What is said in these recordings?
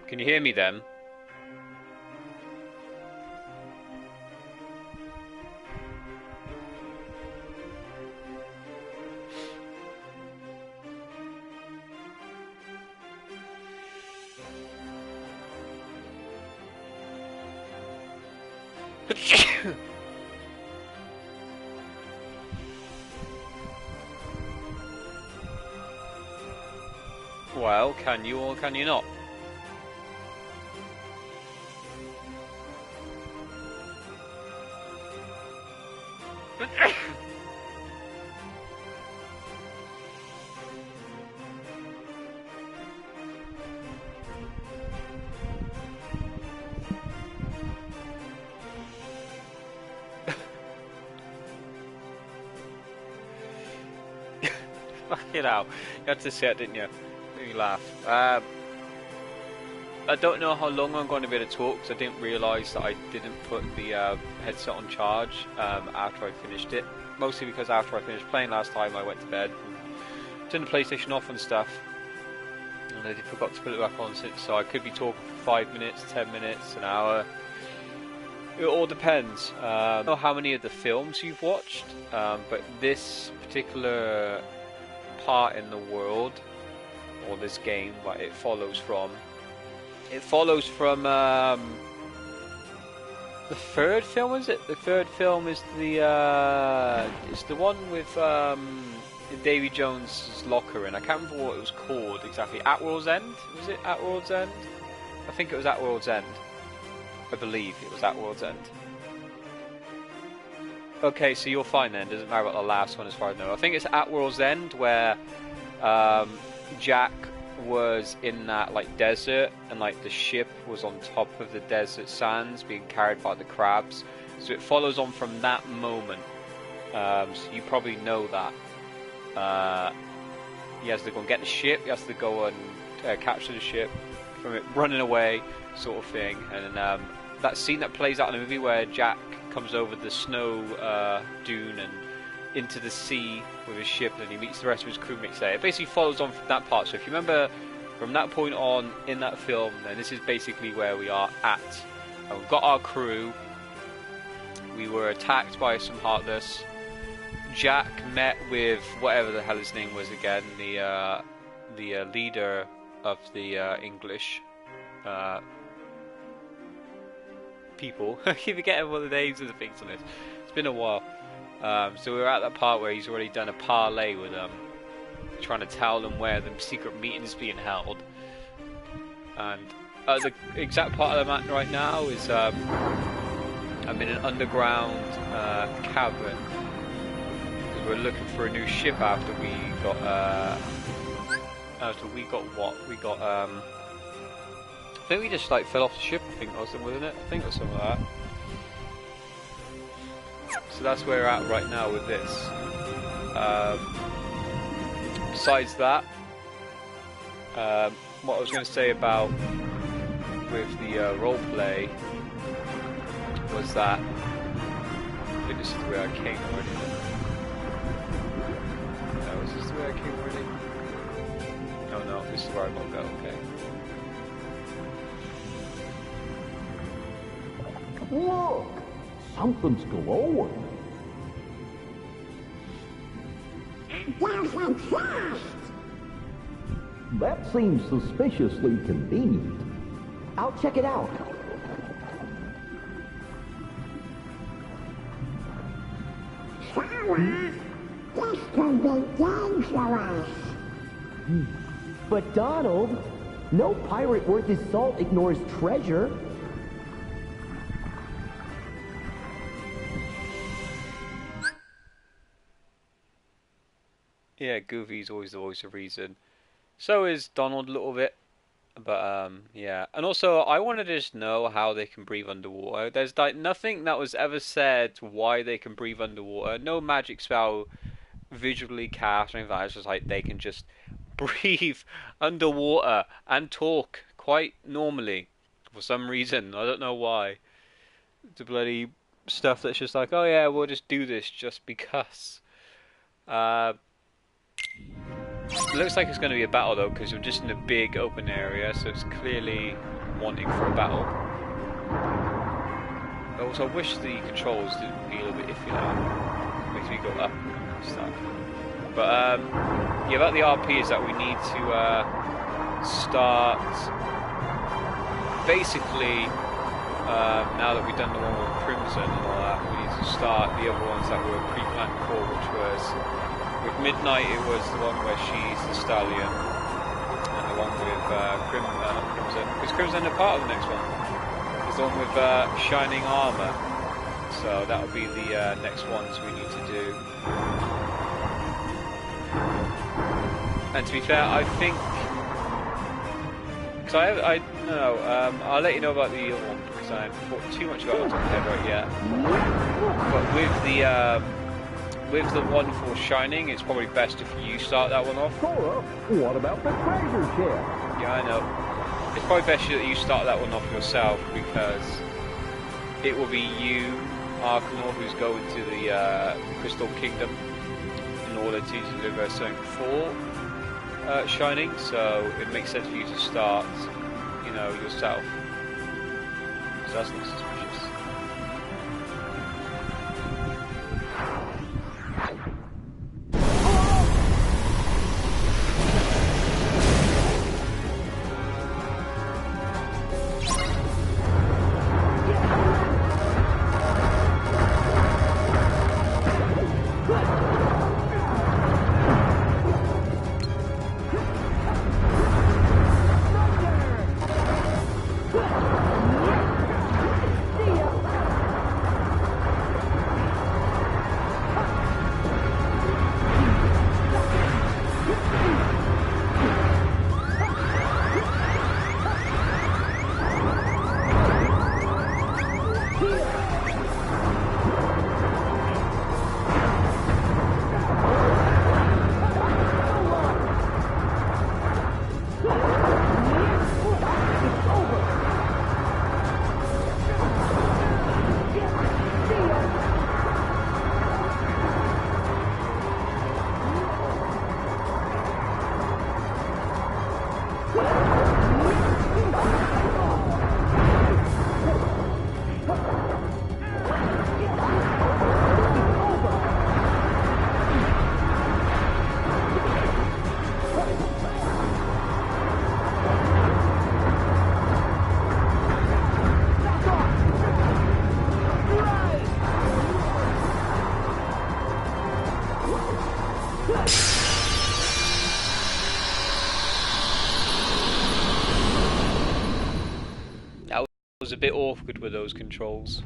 Can you hear me then? Well, can you or can you not? Fuck it out. You had to say it, didn't you? Made me laugh. I don't know how long I'm going to be able to talk because I didn't realise that I didn't put the headset on charge after I finished it. Mostly because after I finished playing last time I went to bed and turned the PlayStation off and stuff. And I forgot to put it back on, so I could be talking for 5 minutes, 10 minutes, an hour. It all depends. I don't know how many of the films you've watched, but this particular part in the world, or this game, what it follows from the third film, is it? The third film is it's the one with Davy Jones' locker in. I can't remember what it was called exactly. At World's End? Was it At World's End? I think it was At World's End. I believe it was At World's End. Okay, so you're fine then. Doesn't matter about the last one as far as I know. I think it's At World's End where Jack was in that like desert and like the ship was on top of the desert sands being carried by the crabs. So it follows on from that moment. So you probably know that. He has to go and get the ship. He has to go and capture the ship from it running away, sort of thing. And then that scene that plays out in the movie where Jack comes over the snow dune and into the sea with his ship, and he meets the rest of his crewmates there. It basically follows on from that part. So if you remember from that point on in that film, then this is basically where we are at. And we've got our crew. We were attacked by some Heartless. Jack met with whatever the hell his name was again, the leader of the English people. I keep forgetting what the names of the things on this. It's been a while. So we're at that part where he's already done a parlay with them, trying to tell them where the secret meeting is being held. And the exact part of the map right now is I'm in an underground cavern because we're looking for a new ship after we got I think we just like fell off the ship, I think, or something, wasn't it? I think it was something like that. So that's where we're at right now with this. Besides that, what I was going to say about with the roleplay was that I think this is the way I came already. No, is this the way I came already? Oh no, this is where I'm going to go, okay. Look! Something's glowing. That seems suspiciously convenient. I'll check it out. Sarah, this could be dangerous. But Donald, no pirate worth his salt ignores treasure. Yeah, Goofy's always the voice of reason. So is Donald a little bit. But yeah. And also I wanted to just know how they can breathe underwater. There's like nothing that was ever said why they can breathe underwater. No magic spell visually cast or anything like that. It's just like they can just breathe underwater and talk quite normally. For some reason. I don't know why. The bloody stuff that's just like, oh yeah, we'll just do this just because. It looks like it's going to be a battle though, because we're just in a big open area, so it's clearly wanting for a battle. Also, I wish the controls didn't be a little bit iffy now. Makes me go up and stuff. But yeah, about the RP is that we need to start. Basically, now that we've done the one with Crimson and all that, we need to start the other ones that were pre-planned before, which was with Midnight. It was the one where she's the stallion, and the one with Crimson. Is Crimson a part of the next one? It's the one with shining armor. So that will be the next ones we need to do. And to be fair, I think. I don't know, I'll let you know about the other one because I haven't thought too much about it on top of my head right yet. But with the one for Shining, it's probably best if you start that one off. Cora, what about the treasure chest? Yeah, I know. It's probably best that you start that one off yourself because it will be you, Arcanor, who's going to the Crystal Kingdom in order to deliver something for Shining, so it makes sense for you to start, you know, yourself. So that's not suspicious. Was a bit awkward with those controls.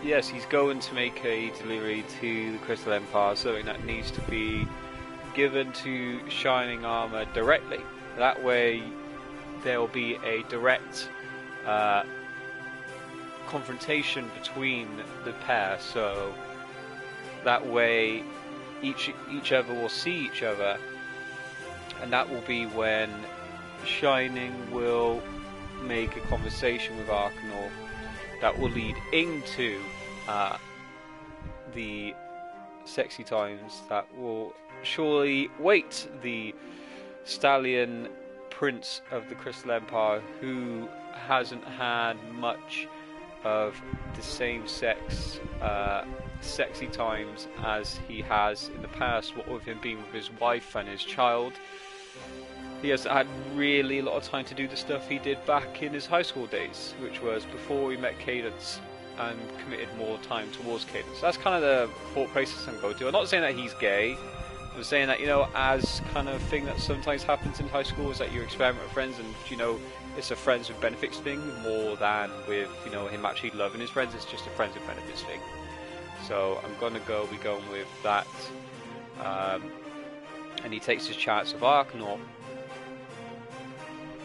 Yes, he's going to make a delivery to the Crystal Empire, something that needs to be given to Shining Armor directly. That way there will be a direct confrontation between the pair, so that way each other will see each other, and that will be when Shining will make a conversation with Arcanor that will lead into the sexy times that will surely wait the stallion prince of the Crystal Empire, who hasn't had much of the same sex sexy times as he has in the past, what with him being with his wife and his child. He has had really a lot of time to do the stuff he did back in his high school days, which was before he met Cadence and committed more time towards Cadence. So that's kind of the thought process I'm going to. I'm not saying that he's gay. I'm saying that, you know, as kind of thing that sometimes happens in high school is that you experiment with friends, and, you know, it's a friends with benefits thing more than with, you know, him actually loving his friends. It's just a friends with benefits thing. So I'm gonna be going with that. And he takes his chance of Arcanor.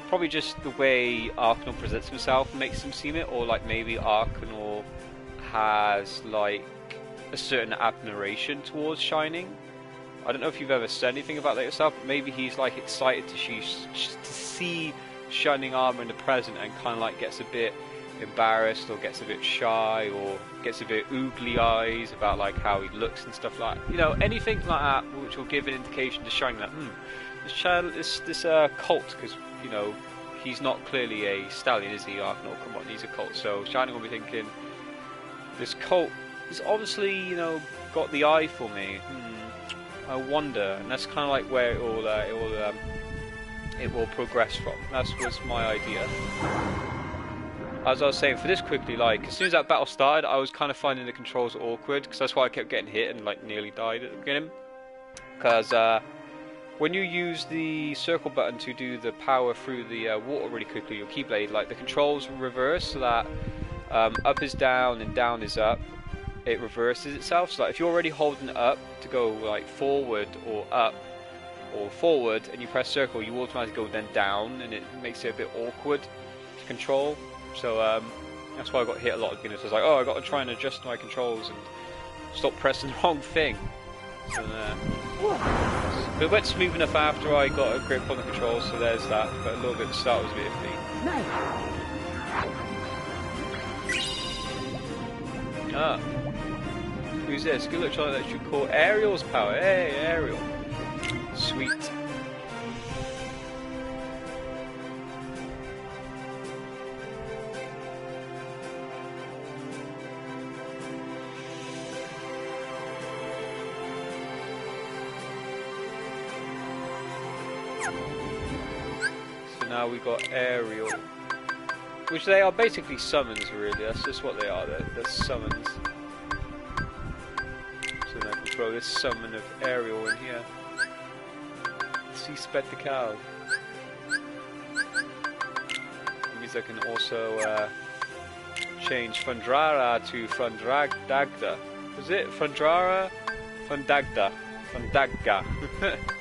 Probably just the way Arcanor presents himself makes him seem it, or like maybe Arcanor has like a certain admiration towards Shining. I don't know if you've ever said anything about that yourself, but maybe he's like excited to see Shining armor in the present and kind of like gets a bit embarrassed or gets a bit shy or gets a bit oogly eyes about like how he looks and stuff like that. You know, anything like that which will give an indication to Shining that this cult, because you know he's not clearly a stallion, is he? Arcanor, come on, he's a cult. So Shining will be thinking, this cult is obviously, you know, got the eye for me. I wonder, and that's kind of like where it will progress from. That was my idea. As I was saying, for this quickly, like as soon as that battle started, I was kind of finding the controls awkward, because that's why I kept getting hit and like nearly died at the beginning. Because when you use the circle button to do the power through the water really quickly, your keyblade, like the controls reverse, so that up is down and down is up. It reverses itself. So like if you're already holding it up to go like forward or up or forward, and you press circle, you automatically go then down, and it makes it a bit awkward to control. So that's why I got hit a lot at the beginning. So I was like, oh, I got to try and adjust my controls and stop pressing the wrong thing. So but it went smooth enough after I got a grip on the controls, so there's that. But a little bit at the start was a bit iffy. Nice. Ah. Who's this? Good look, Charlie, that should call Ariel's power. Hey, Ariel. Sweet. So now we got Ariel. Which they are basically summons, really. That's just what they are. They're summons. So then I can throw this summon of Ariel in here. See Spectacle. That means I can also change Fundrara to Fundragda. Was it Fundrara? Fundagda. Fundagga.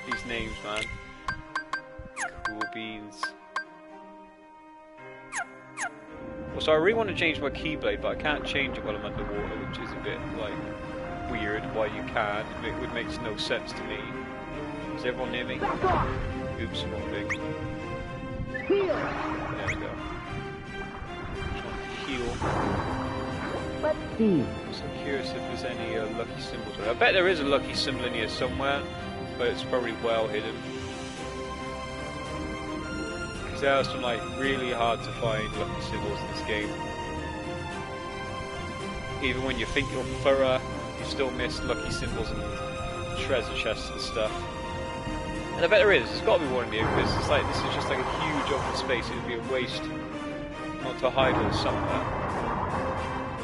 These names, man. Cool beans. So I really want to change my keyblade, but I can't change it while I'm underwater, which is a bit like weird. Why you can't? It makes no sense to me. Is everyone near me? Oops, wrong thing. Heal. There we go. Heal. Let's see. So I'm curious if there's any lucky symbols. I bet there is a lucky symbol in here somewhere, but it's probably well hidden. There are some like really hard to find lucky symbols in this game. Even when you think you're thorough, you still miss lucky symbols and treasure chests and stuff. And I bet there is. There's got to be one in here, because it's like this is just like a huge open space. It would be a waste not to hide all somewhere.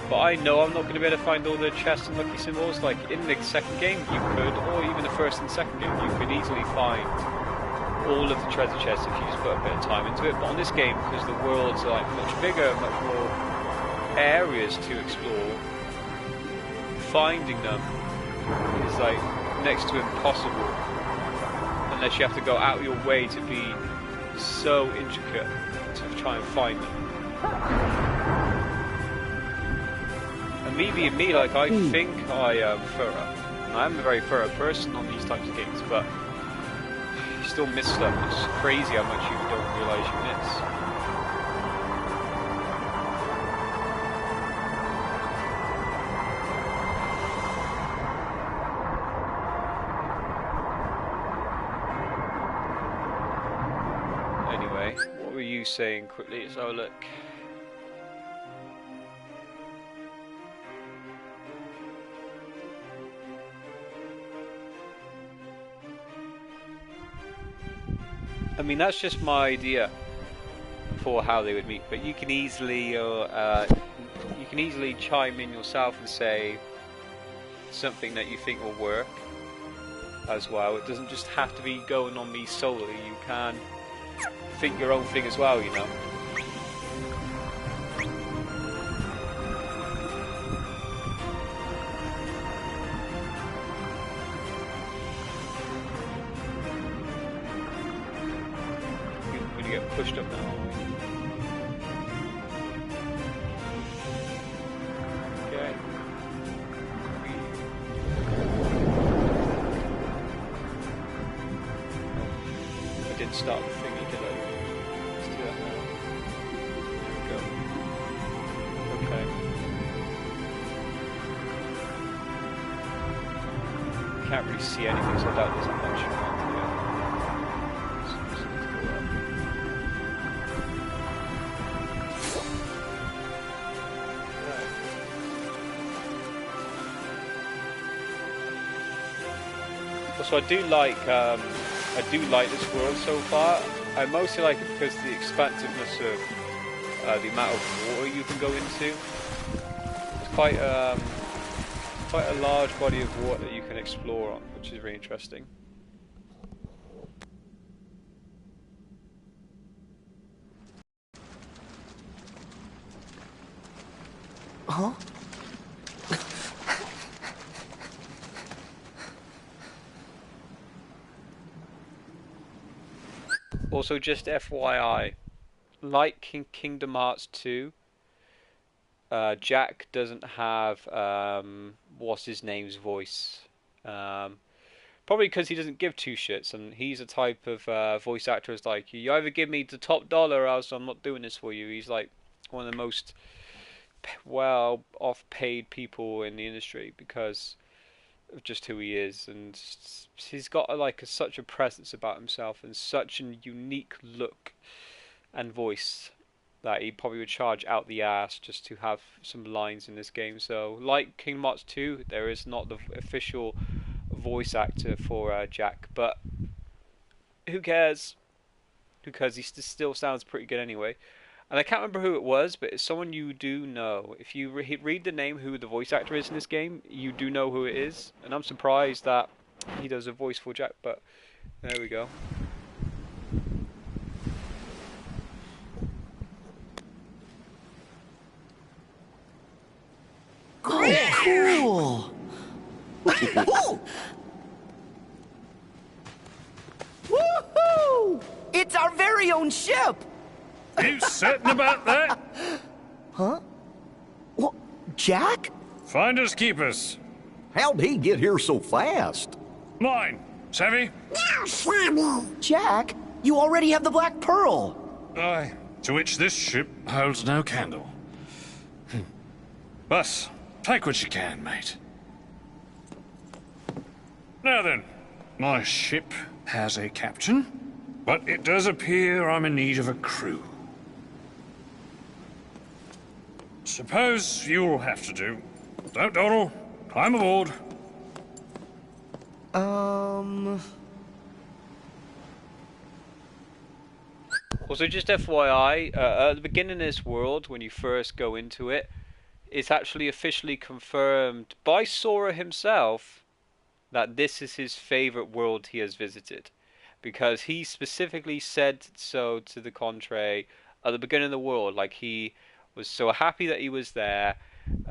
But I know I'm not going to be able to find all the chests and lucky symbols. Like in the second game, you could, or even the first and second game, you could easily find all of the treasure chests if you just put a bit of time into it. But on this game, because the worlds are like much bigger, much more areas to explore, finding them is like next to impossible, unless you have to go out of your way to be so intricate to try and find them. And me being me, like I think I am thorough. And I am a very thorough person on these types of games, but you still miss stuff. It's crazy how much you don't realise you miss. Anyway, what were you saying quickly? Let's have a look. I mean, that's just my idea for how they would meet, but you can easily chime in yourself and say something that you think will work as well. It doesn't just have to be going on me solely. You can think your own thing as well, you know. get pushed up now, aren't we? Okay. I didn't start the thingy, did I? Let's do that now. There we go. Okay. Can't really see anything, so I doubt there's much around here. So I do like this world so far. I mostly like it because the expansiveness of the amount of water you can go into. It's quite a large body of water that you can explore on, which is really interesting. Huh? Also, just FYI, like Kingdom Hearts 2, Jack doesn't have what's his name's voice. Probably because he doesn't give two shits, and he's a type of voice actor who's like, you either give me the top dollar or else I'm not doing this for you. He's like one of the most well-off paid people in the industry because of just who he is, and he's got such a presence about himself and such a unique look and voice that he probably would charge out the ass just to have some lines in this game. So, like Kingdom Hearts 2, there is not the official voice actor for Jack, but who cares? Who cares? He still sounds pretty good anyway. And I can't remember who it was, but it's someone you do know. If you read the name who the voice actor is in this game, you do know who it is. And I'm surprised that he does a voice for Jack, but there we go. Oh, cool! Woohoo! It's our very own ship! You certain about that? Huh? What? Jack? Finders keepers. How'd he get here so fast? Mine. Savvy? Now, Sammy. Jack, you already have the Black Pearl. Aye. To which this ship holds no candle. But, take what you can, mate. Now then, my ship has a captain, but it does appear I'm in need of a crew. Suppose you'll have to do. Don't dawdle. Climb aboard. Also, just FYI, at the beginning of this world, when you first go into it, it's actually officially confirmed by Sora himself that this is his favorite world he has visited. Because he specifically said so to the contrary at the beginning of the world. Like, he was so happy that he was there.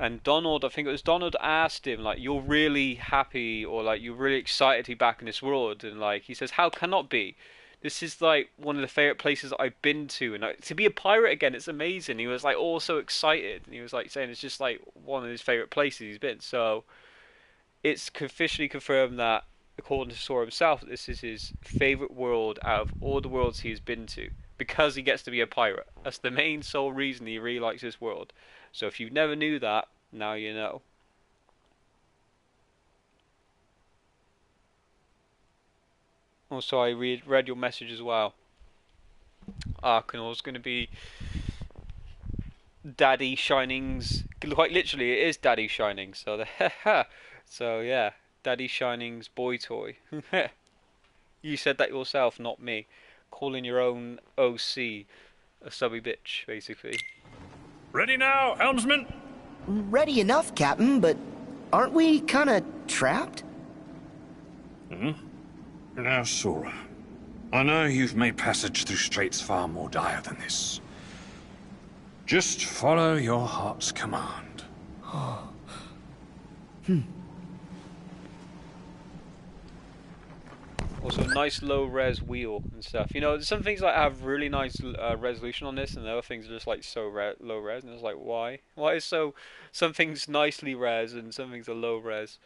And Donald, I think it was Donald, asked him, like, you're really happy or like you're really excited to be back in this world. And like he says, how can it be? This is like one of the favorite places I've been to, and like, to be a pirate again, it's amazing. He was like all so excited, and he was like saying it's just like one of his favorite places he's been. So it's officially confirmed that, according to Sora himself, this is his favorite world out of all the worlds he's been to, because he gets to be a pirate. That's the main sole reason he really likes this world. So if you never knew that, now you know. Also, I read your message as well. Arcanal's going to be Daddy Shining's. Quite literally, it is Daddy Shining. So so yeah, Daddy Shining's boy toy. You said that yourself, not me. Calling your own OC a subby bitch, basically. Ready now, helmsman? Ready enough, Captain, but aren't we kinda trapped? Now, Sora, I know you've made passage through straits far more dire than this. Just follow your heart's command. Also, nice low-res wheel and stuff. You know, some things like have really nice resolution on this, and other things are just like so low-res, and it's like, why? Why is some things nicely res and some things are low-res?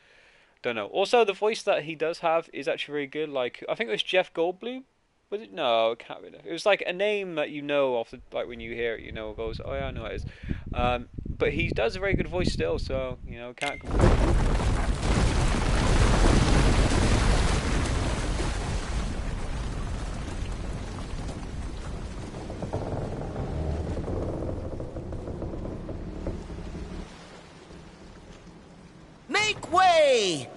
Don't know. Also, the voice that he does have is actually very good. Like, I think it was Jeff Goldblum. Was it? No, it can't be. It was like a name that you know off the, like when you hear it, you know, it goes, oh yeah, I know what it is. But he does a very good voice still, so you know, can't complain. Make way!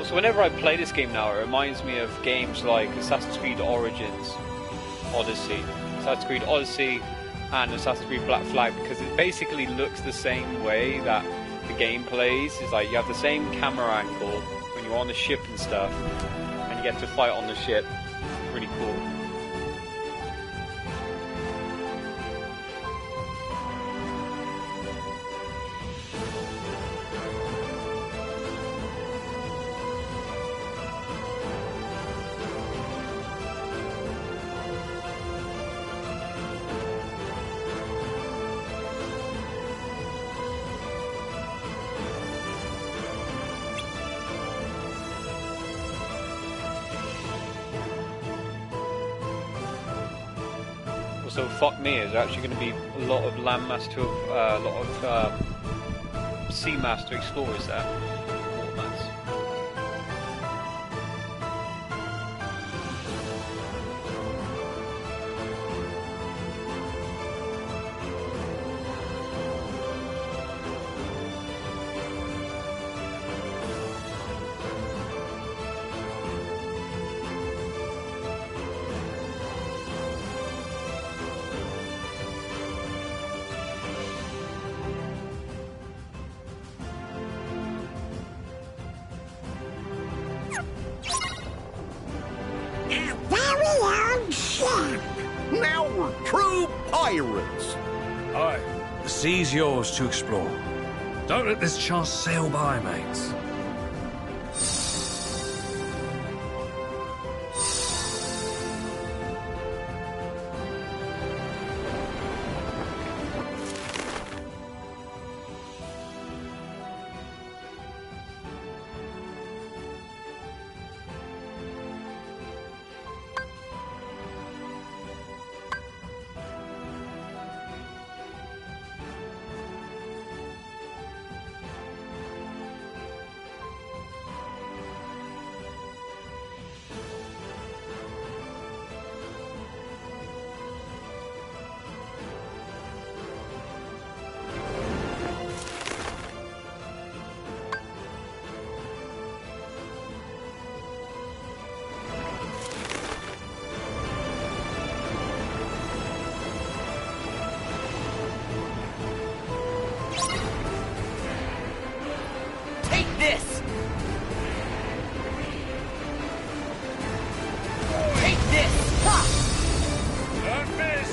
So whenever I play this game now, it reminds me of games like Assassin's Creed Origins, Odyssey, Assassin's Creed Odyssey, and Assassin's Creed Black Flag, because it basically looks the same way that the game plays. It's like you have the same camera angle when you're on the ship and stuff, and you get to fight on the ship. Really cool. So fuck me, is there actually going to be a lot of landmass to a lot of seamass to explore? Is there? Watermass. Now we're true pirates. Aye, the sea's yours to explore. Don't let this chance sail by, mates. This! Take this! Ha! Don't miss!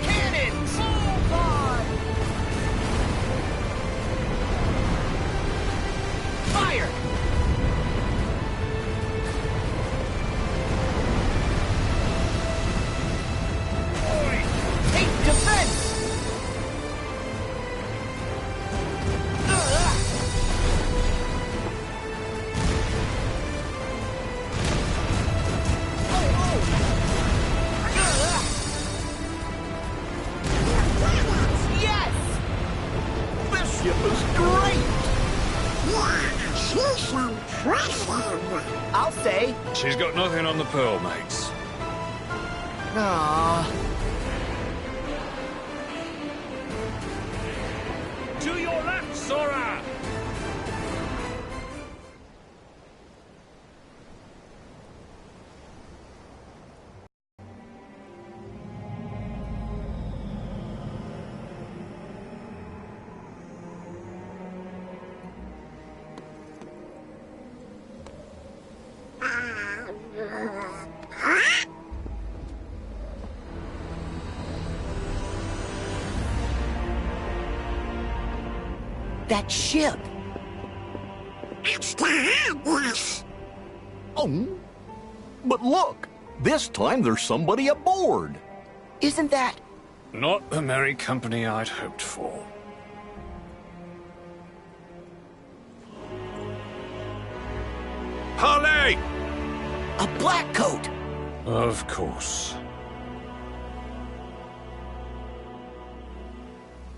Cannons! Oh, God! Fire! Take defense! Ship is great. Yeah, she's impressive. I'll say. She's got nothing on the pearl, mates. Aww. To your left, Sora! That ship! It's the Heartless. Oh, but look, this time there's somebody aboard. Isn't that... Not the merry company I'd hoped for. Harley! a black coat! Of course.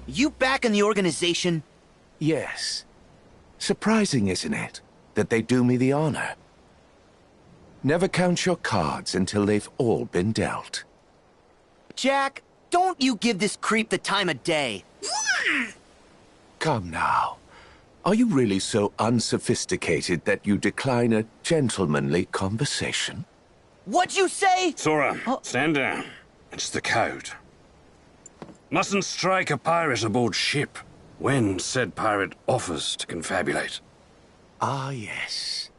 You back in the organization? Yes. Surprising, isn't it, that they do me the honor? Never count your cards until they've all been dealt. Jack, don't you give this creep the time of day. Come now. Are you really so unsophisticated that you decline a gentlemanly conversation? What'd you say? Sora, stand down. It's the code. Mustn't strike a pirate aboard ship when said pirate offers to confabulate. Ah, yes.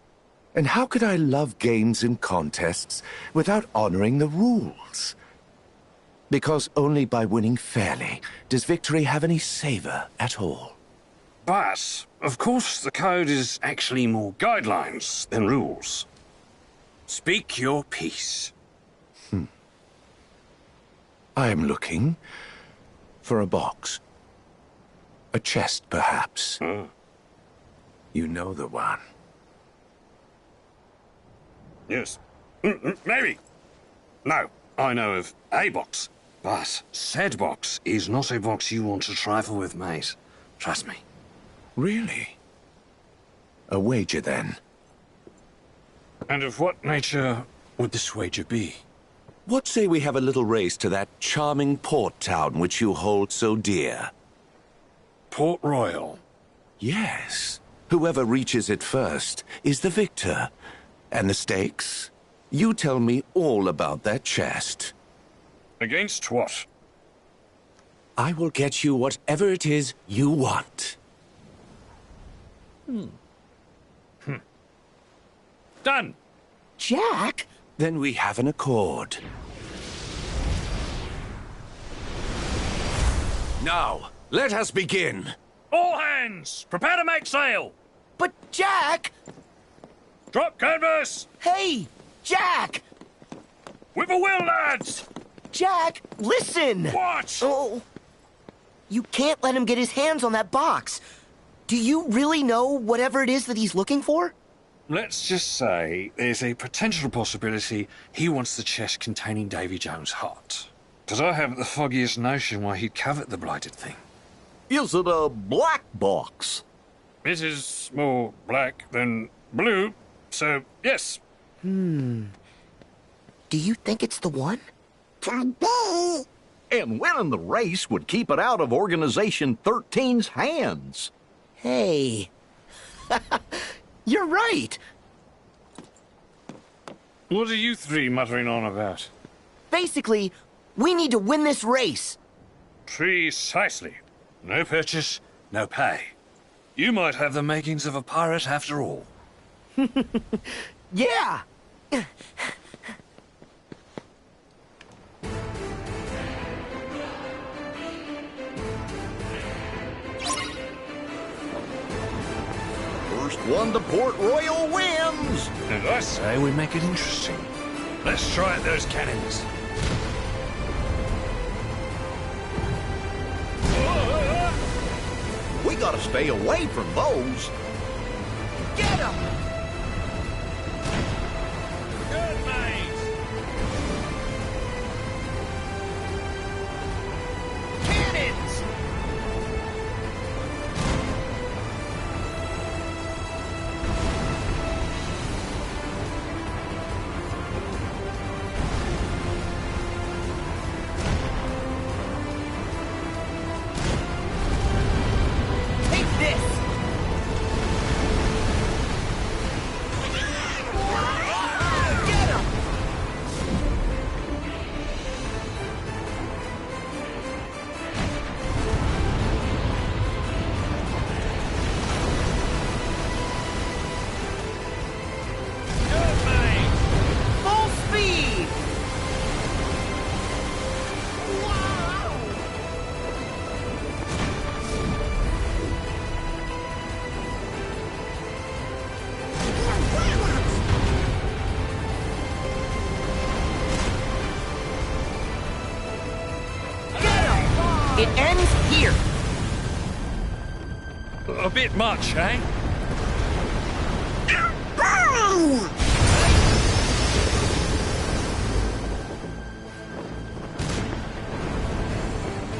And how could I love games and contests without honoring the rules? Because only by winning fairly does victory have any savor at all. But, of course, the code is actually more guidelines than rules. Speak your piece. I am looking for a box. A chest, perhaps. You know the one. Yes. Maybe. No, I know of a box. But said box is not a box you want to trifle with, mate. Trust me. Really? A wager, then. And of what nature would this wager be? What say we have a little race to that charming port town which you hold so dear? Port Royal. Yes. Whoever reaches it first is the victor. And the stakes? You tell me all about that chest. Against what? I will get you whatever it is you want. Done! Jack? Then we have an accord. Now, let us begin. All hands! Prepare to make sail! But Jack! Drop canvas! Hey! Jack! With a will, lads! Jack, listen! Watch! Oh. You can't let him get his hands on that box. Do you really know whatever it is that he's looking for? Let's just say there's a potential possibility he wants the chest containing Davy Jones' heart. Because I haven't the foggiest notion why he'd covet the blighted thing. Is it a black box? It is more black than blue, so yes. Do you think it's the one? Could be. And winning the race would keep it out of Organization 13's hands. Hey. You're right. What are you three muttering on about? Basically, we need to win this race. Precisely. No purchase, no pay. You might have the makings of a pirate after all. Yeah! First one to Port Royal wins. And I say we make it interesting. Let's try at those cannons. We gotta stay away from those. Get him! Good, mate! Cannons! Take this! It ends here. A bit much, eh? Boy!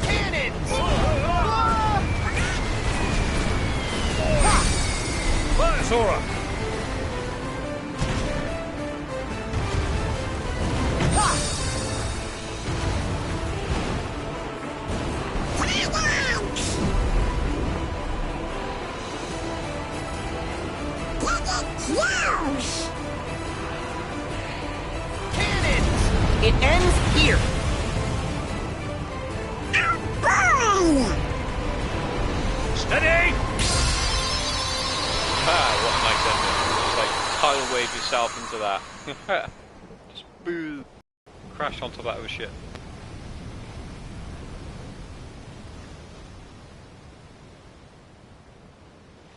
Cannons! Fire, Sora! Close! Cannons! It ends here. Boy! Steady! What a nice ending. Just like tidal wave yourself into that. Just boom. Crash on top of that other shit.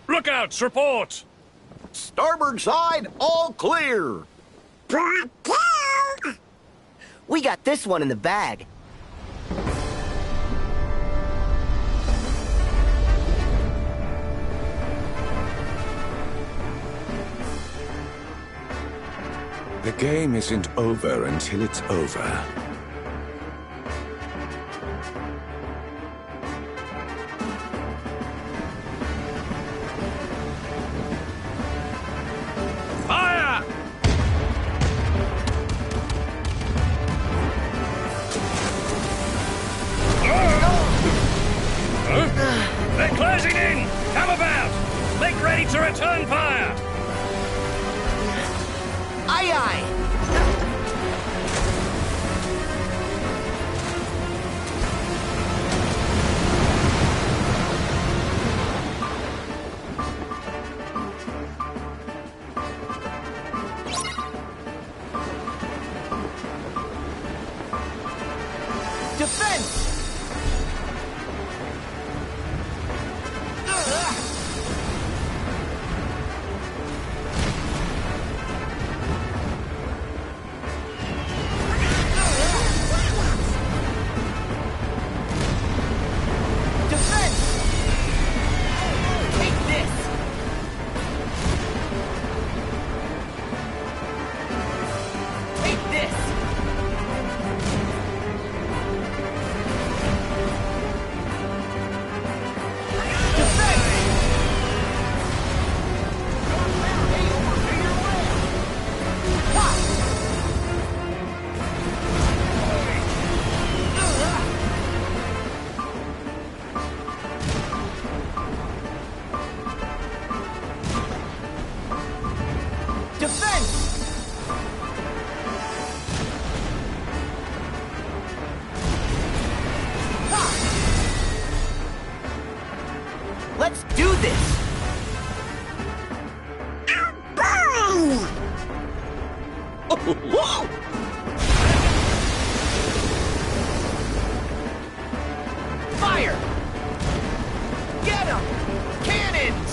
Lookouts, report! Starboard side, all clear. Bravo! We got this one in the bag. The game isn't over until it's over. Fire! They're closing in! Come about! Make ready to return fire! Aye aye! Defense! Defense! Take this! Take this! Defense! Let's do this! Boy! Fire! Get 'em! Cannons!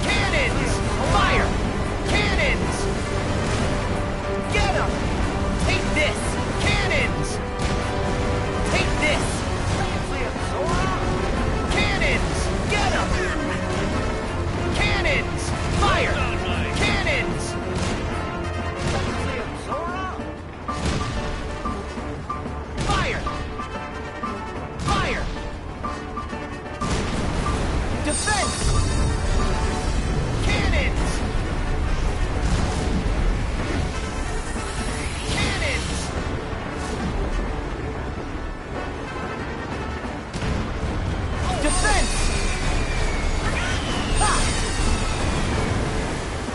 Cannons! Fire! Cannons! Get 'em! Take this! Cannons! Take this! Cannons! Get 'em! Cannons! Fire! Cannons! Fire! Fire! Defense! Cannons! Cannons! Defense! Ha!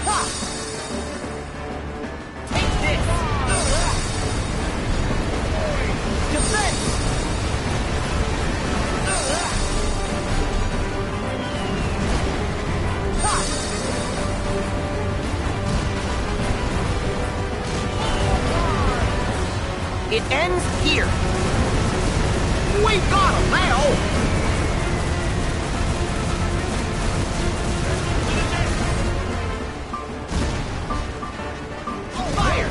Ha! Take this! Defense! Ha! It ends here. We got him now! Fire!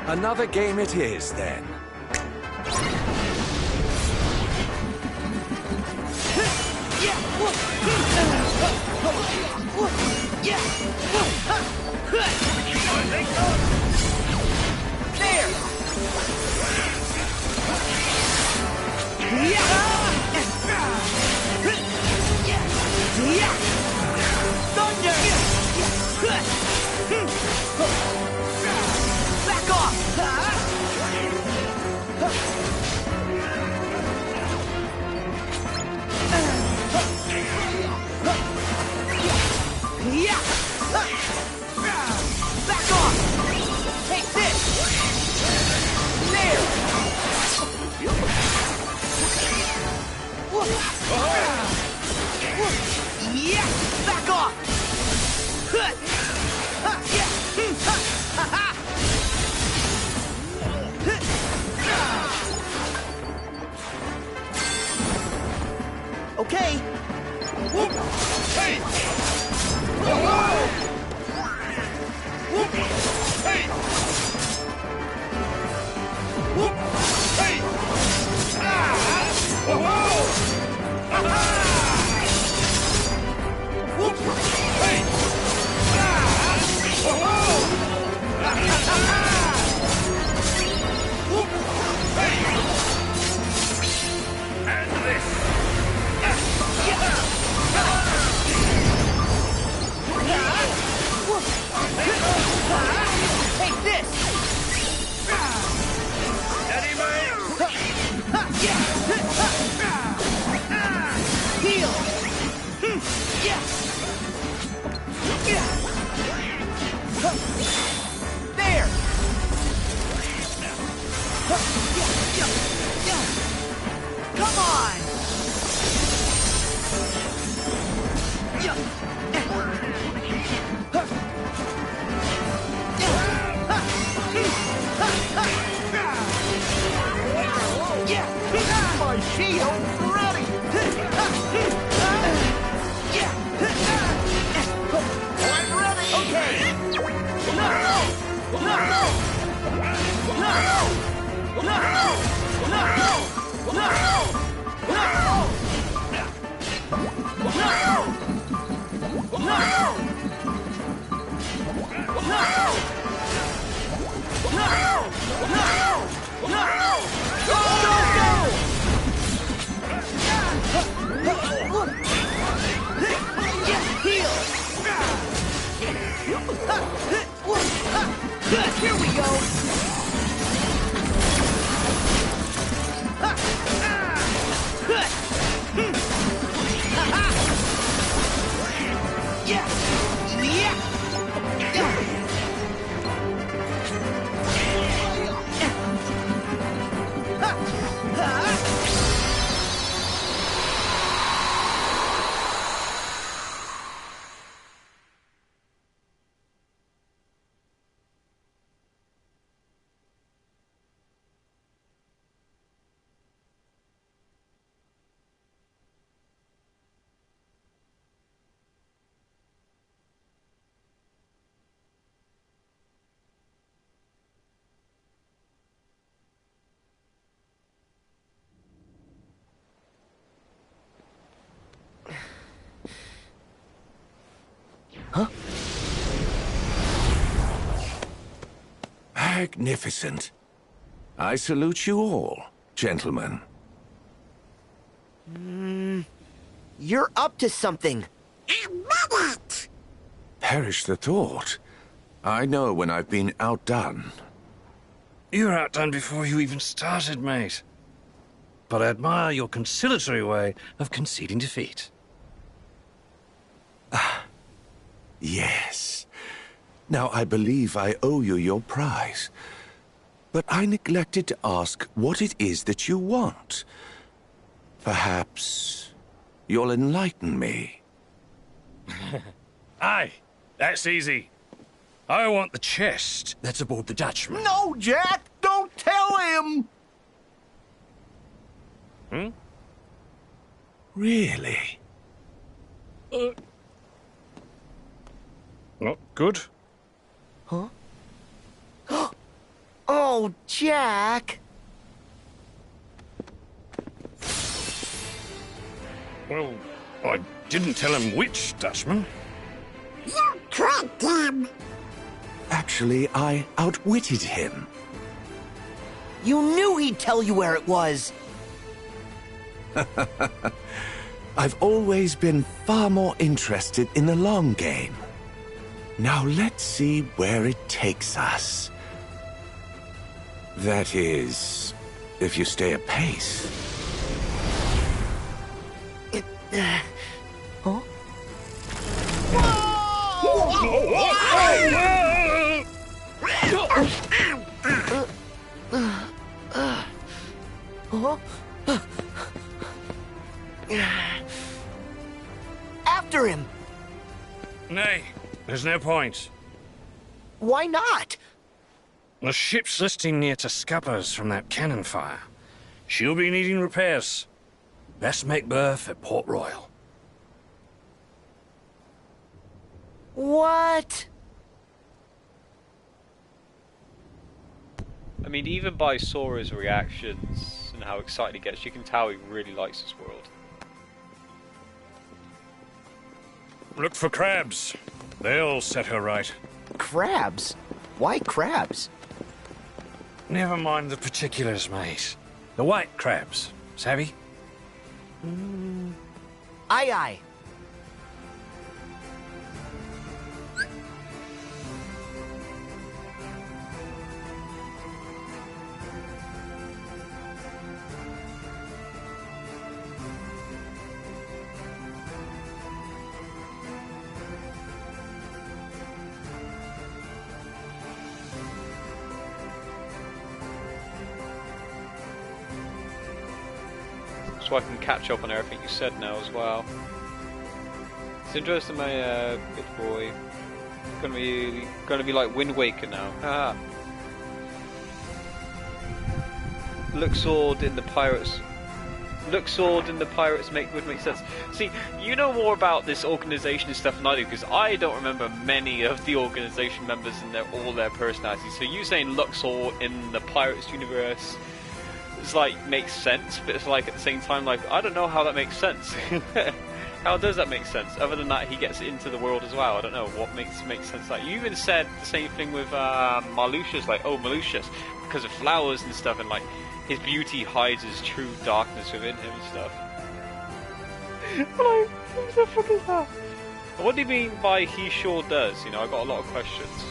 Another game it is, then. Back off! Back off! Take this! There! Yeah! Back off! Okay. Hey! Take this! Steady, mate! Heal! There! Come on! My shield's ready! I'm ready! Okay! No! No! No! No! No! No! Here we go! Magnificent. I salute you all, gentlemen. You're up to something. Admit it! Perish the thought. I know when I've been outdone. You were outdone before you even started, mate. But I admire your conciliatory way of conceding defeat. Yes. Now I believe I owe you your prize. But I neglected to ask what it is that you want. Perhaps you'll enlighten me. Aye, that's easy. I want the chest that's aboard the Dutchman. No, Jack! Don't tell him! Really? Not good. Oh, Oh, Jack. Well, I didn't tell him which, Dutchman. You tricked him. Actually, I outwitted him. You knew he'd tell you where it was. I've always been far more interested in the long game. Now let's see where it takes us. That is, if you stay apace. Huh? After him! Nay, there's no point. Why not? The ship's listing near to scuppers from that cannon fire. She'll be needing repairs. Best make berth at Port Royal. What? I mean, even by Sora's reactions and how excited he gets, you can tell he really likes this world. Look for crabs. They'll set her right. Crabs? Why crabs? Never mind the particulars, mate. The white crabs, savvy? Aye, aye. So I can catch up on everything you said now as well. It's interesting, my big boy. Gonna be like Wind Waker now. Ah. Luxord in the pirates. Luxord in the pirates would make sense. See, you know more about this organization and stuff than I do, because I don't remember many of the organization members and all their personalities. So you saying Luxor in the pirates universe, it's like makes sense, but it's like at the same time, like I don't know how that makes sense. How does that make sense? Other than that, he gets into the world as well. I don't know what makes sense. Like you even said the same thing with Malucius, like Malucius, because of flowers and stuff, and like his beauty hides his true darkness within him and stuff. Like, what the fuck is that? What do you mean by he sure does? You know, I got a lot of questions.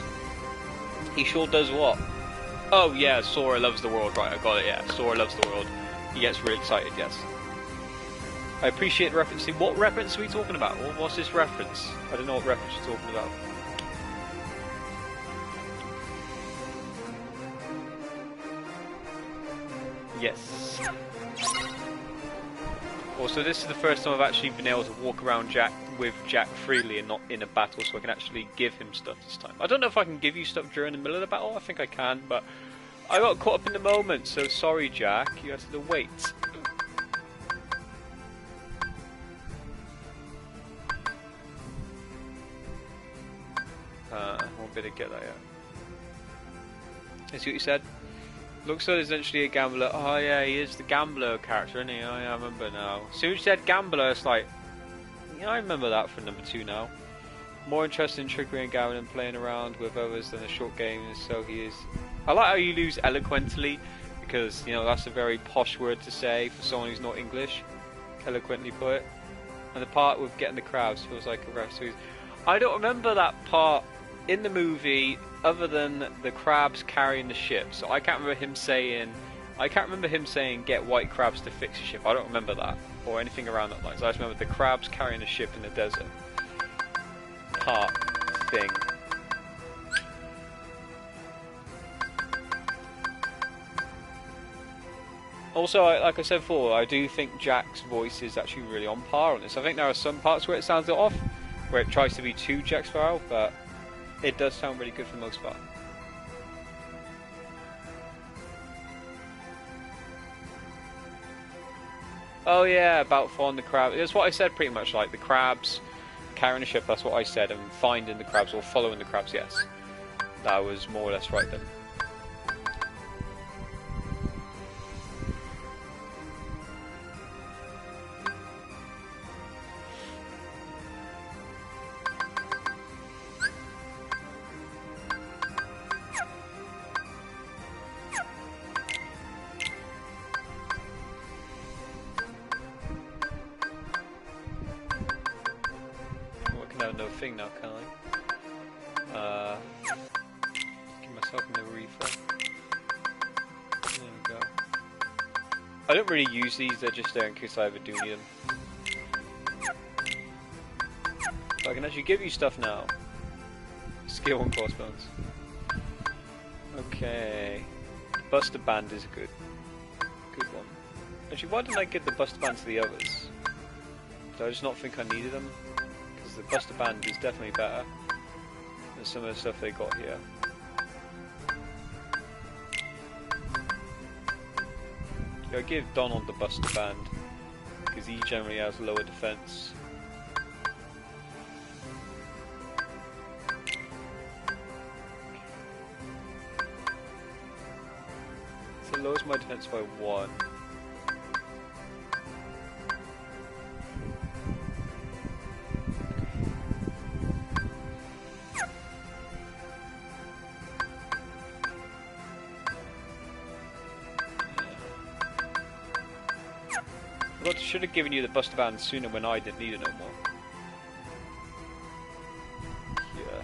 He sure does what? Oh yeah, Sora loves the world, right, I got it, yeah. Sora loves the world. He gets really excited, yes. I appreciate the reference. What reference are we talking about? What's this reference? I don't know what reference you're talking about. Yes. Also, this is the first time I've actually been able to walk around with Jack freely and not in a battle, so I can actually give him stuff this time. I don't know if I can give you stuff during the middle of the battle, I think I can, but I got caught up in the moment, so sorry Jack, you had to wait. I won't be able to get that yet. I see what you said. Looks like essentially a gambler. Oh yeah, he is the gambler character, isn't he? Oh yeah, I remember now. As soon as you said gambler, it's like, yeah, I remember that from number 2 now. More interested in trickery and gambling and playing around with others than a short game, so he is. I like how you use eloquently, because, you know, that's a very posh word to say for someone who's not English. Eloquently put. And the part with getting the crowds feels like a ref. So I don't remember that part in the movie other than the crabs carrying the ship. So I can't remember him saying get white crabs to fix the ship. I don't remember that or anything around that lines. I just remember the crabs carrying the ship in the desert part thing. Also, like I said before, I do think Jack's voice is actually really on par on this. I think there are some parts where it sounds a bit off, where it tries to be too Jack Sparrow, but it does sound really good for the most part. Oh yeah, about finding the crab. That's what I said pretty much, like the crabs carrying a ship, that's what I said, and finding the crabs or following the crabs, yes. That was more or less right then. thing now, can I? Give myself another refill. There we go. I don't really use these, they're just there in case I ever do need them. So I can actually give you stuff now. Skill on crossbones. Okay. Buster Band is a good one. Actually, why didn't I give the Buster Band to the others? Did I just not think I needed them? Because the Buster Band is definitely better than some of the stuff they got here. I give Donald the Buster Band because he generally has lower defense. So it lowers my defense by 1. I should have given you the Buster Band sooner when I didn't need it no more. Yeah.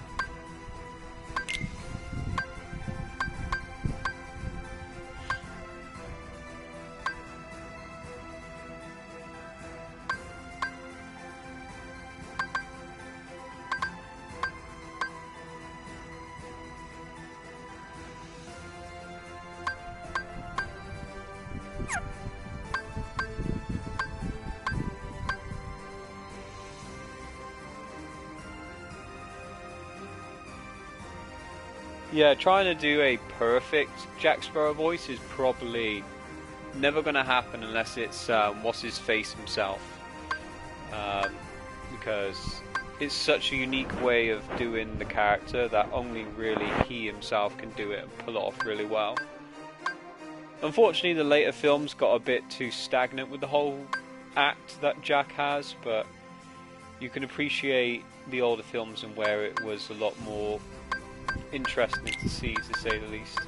Yeah, trying to do a perfect Jack Sparrow voice is probably never going to happen unless it's what's his face himself, because it's such a unique way of doing the character that only really he himself can do it and pull it off really well. Unfortunately, the later films got a bit too stagnant with the whole act that Jack has, but you can appreciate the older films and where it was a lot more interesting to see, to say the least.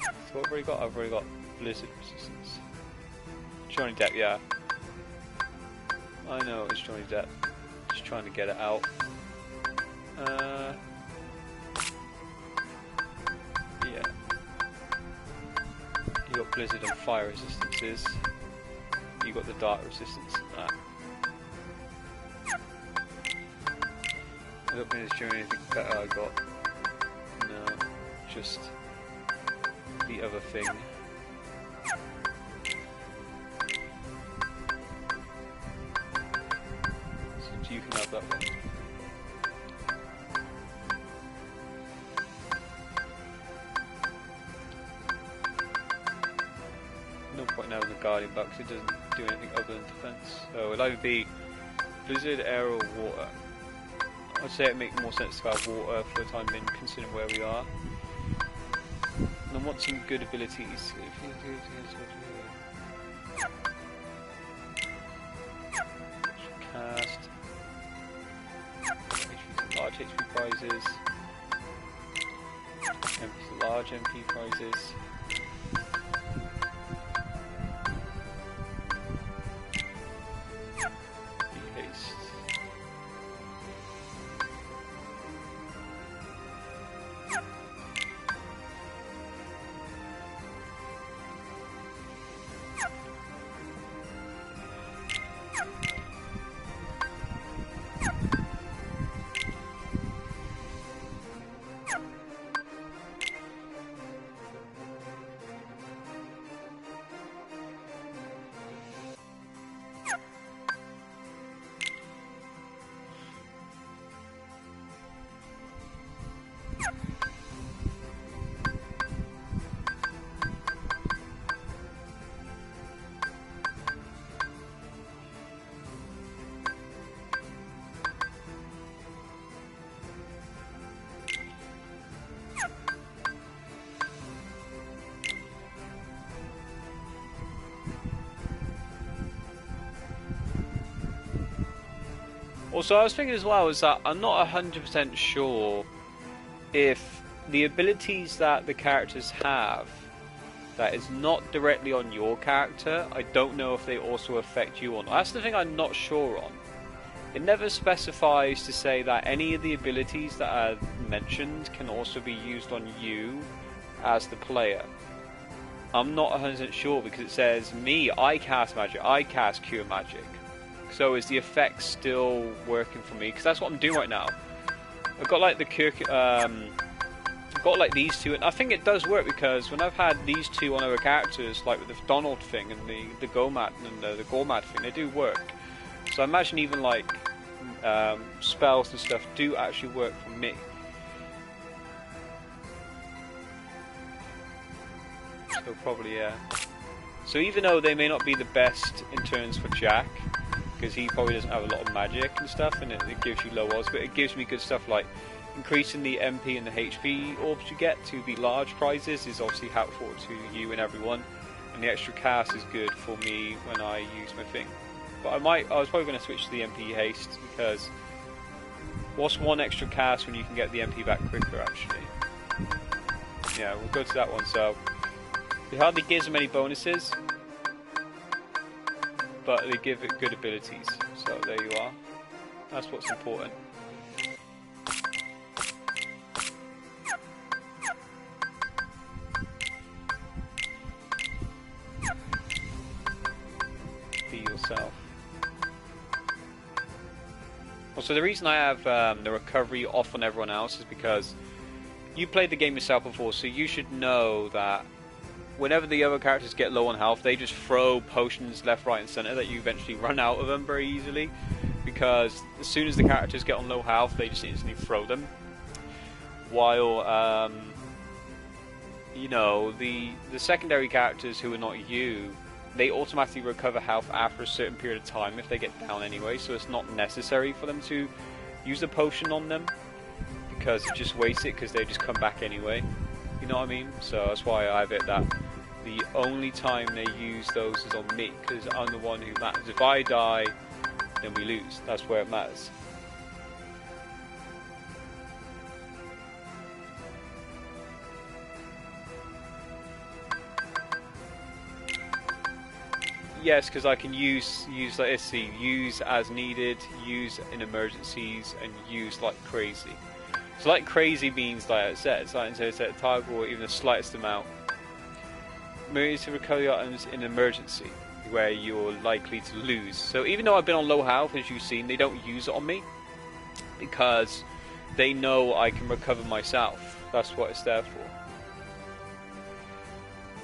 So what have I got? I've already got Blizzard Resistance. Johnny Depp, yeah. I know it's Johnny Depp. Just trying to get it out. Yeah. You got Blizzard and Fire Resistances. You got the Dark Resistance and that. I don't think there's anything better I got. No, just the other thing. So you can have that one. No point now with the Guardian back because it doesn't do anything other than defense. So it'll either be Blizzard, Air, or Water. I'd say it makes more sense to have water for the time being, considering where we are. And I want some good abilities. Cast. Large HP prizes. Large MP prizes. Also, I was thinking as well is that I'm not 100% sure if the abilities that the characters have that is not directly on your character. I don't know if they also affect you or not. That's the thing I'm not sure on. It never specifies to say that any of the abilities that are mentioned can also be used on you as the player. I'm not 100% sure because it says, me, I cast magic, I cast cure magic. So is the effect still working for me? Because that's what I'm doing right now. I've got like the cure, I've got like these two, and I think it does work because when I've had these two on other characters, like with the Donald thing and the Gomad and the Gormad thing, they do work. So I imagine even like spells and stuff do actually work for me. So probably, yeah. So even though they may not be the best in turns for Jack, because he probably doesn't have a lot of magic and stuff, and it gives you low odds, but it gives me good stuff like increasing the MP and the HP orbs you get to be large prizes is obviously helpful to you and everyone, and the extra cast is good for me when I use my thing. But I was probably going to switch to the MP haste, because what's one extra cast when you can get the MP back quicker actually? Yeah, we'll go to that one. So it hardly gives them any bonuses, but they give it good abilities. So there you are. That's what's important. Be yourself. Also, the reason I have the recovery off on everyone else is because you played the game yourself before, so you should know that whenever the other characters get low on health, they just throw potions left, right, and center that you eventually run out of them very easily. Because as soon as the characters get on low health, they just instantly throw them. While, you know, the secondary characters who are not you, they automatically recover health after a certain period of time if they get down anyway, so it's not necessary for them to use a potion on them, because it just wastes it because they just come back anyway. You know what I mean? So that's why I have it that the only time they use those is on me, because I'm the one who matters. If I die, then we lose. That's where it matters. Yes, because I can use like, let's see, use as needed, use in emergencies, and use like crazy. So like crazy means, like it says, like it says, target or even the slightest amount. Moves to recover the items in emergency, where you're likely to lose. So even though I've been on low health, as you've seen, they don't use it on me because they know I can recover myself. That's what it's there for.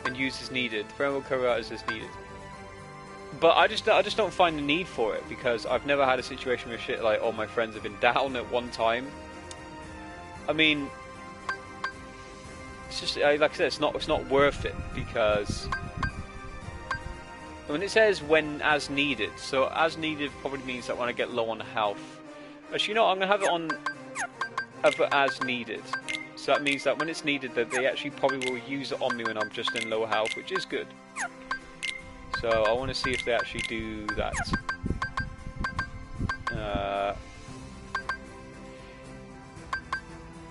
And use as needed. Friend will recover items as needed. But I just don't find the need for it, because I've never had a situation where shit like all my friends have been down at one time. I mean, it's just like I said, it's not worth it, because when it says when as needed, so as needed probably means that when I get low on health. Actually, you know, I'm gonna have it on as needed. So that means that when it's needed, that they actually probably will use it on me when I'm just in low health, which is good. So I want to see if they actually do that.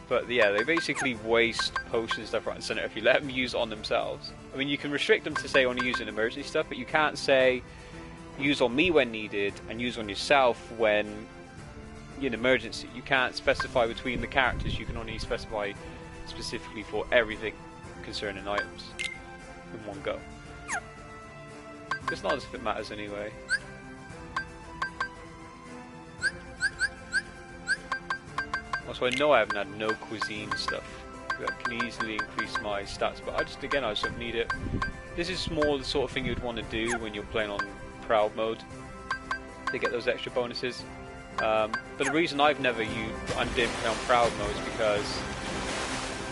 But yeah, they basically waste potions left, right, and center if you let them use it on themselves. I mean, you can restrict them to say only use in emergency stuff, but you can't say use on me when needed and use on yourself when in emergency. You can't specify between the characters. You can only specify specifically for everything concerning items in one go. It's not as if it matters anyway. Also, I know I haven't had no cuisine stuff that can easily increase my stats, but I just don't need it. This is more the sort of thing you'd want to do when you're playing on Proud mode to get those extra bonuses. But the reason I've never didn't play on Proud mode is because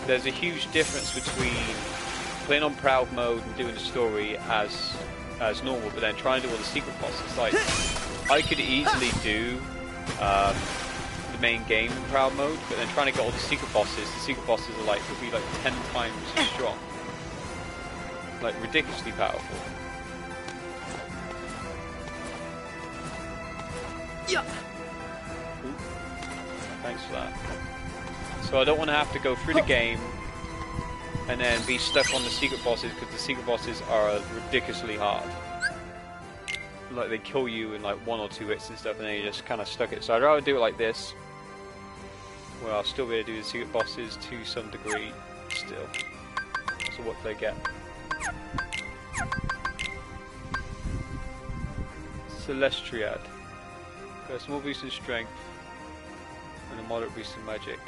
there's a huge difference between playing on Proud mode and doing the story as normal, but then trying to do all the secret bosses. Like, I could easily do the main game in Proud mode, but then trying to get all the secret bosses are like, would be like 10 times as strong. Like, ridiculously powerful. Yeah. Ooh. Thanks for that. So I don't want to have to go through the game and then be stuck on the secret bosses, because the secret bosses are ridiculously hard. Like, they kill you in like 1 or 2 hits and stuff, and then you just kind of stuck it. So I'd rather do it like this, where I'll still be able to do the secret bosses to some degree still. So what do they get? Celestiad. Got a small boost in strength and a moderate boost in magic.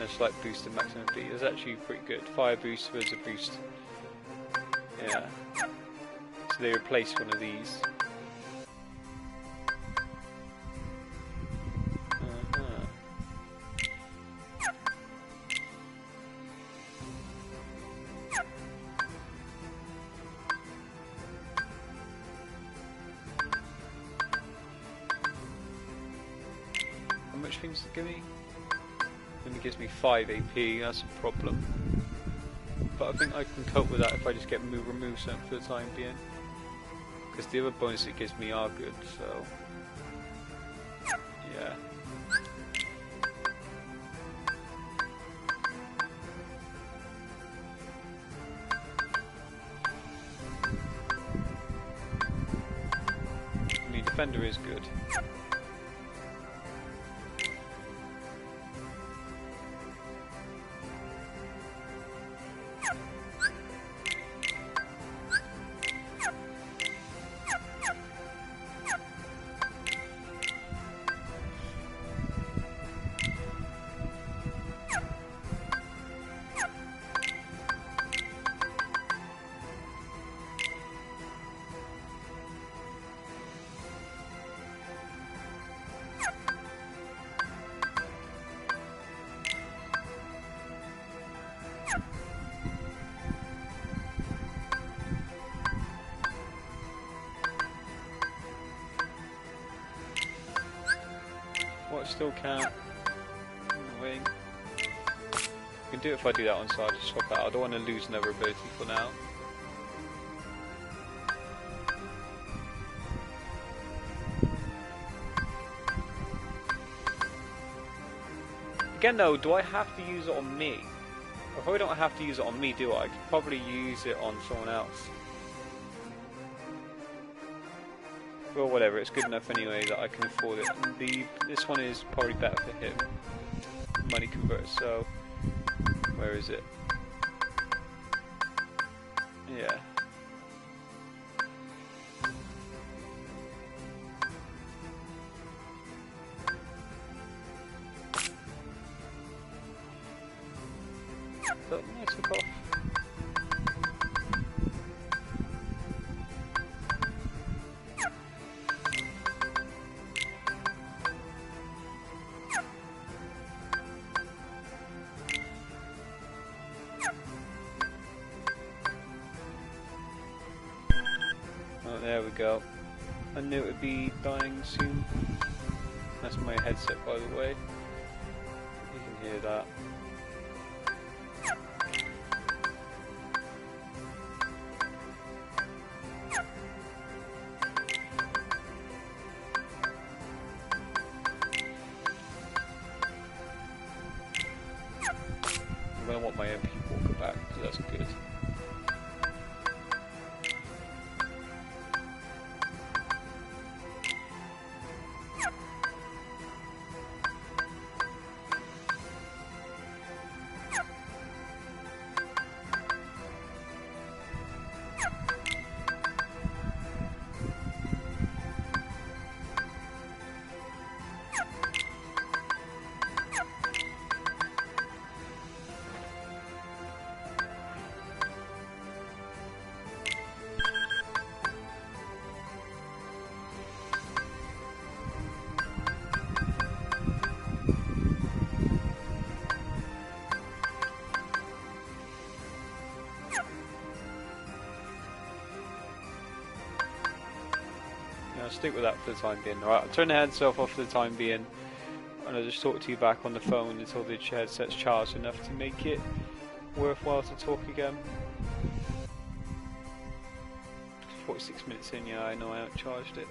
And a slight boost in maximum speed. That's actually pretty good. Fire boost was a boost. Yeah. So they replaced one of these. Things to give me? Only gives me 5 AP, that's a problem. But I think I can cope with that if I just get remove something for the time being. Because the other bonuses it gives me are good, so... yeah. I mean, Defender is good. Still can't. Annoying. I can do it if I do that one, so I'll just swap out. I don't want to lose another ability for now. Again though, do I have to use it on me? I probably don't have to use it on me, do I? I could probably use it on someone else. Well, whatever, it's good enough anyway that I can afford it. This one is probably better for him. Money converter, so... where is it? Yeah. So, nice look off. There we go. I knew it would be dying soon. That's my headset, by the way. You can hear that. I'm gonna want my MP Walker back, so that's good. Stick with that for the time being. Alright, I'll turn the headset off for the time being, and I'll just talk to you back on the phone until the headset's charged enough to make it worthwhile to talk again. 46 minutes in, yeah, I know I haven't charged it.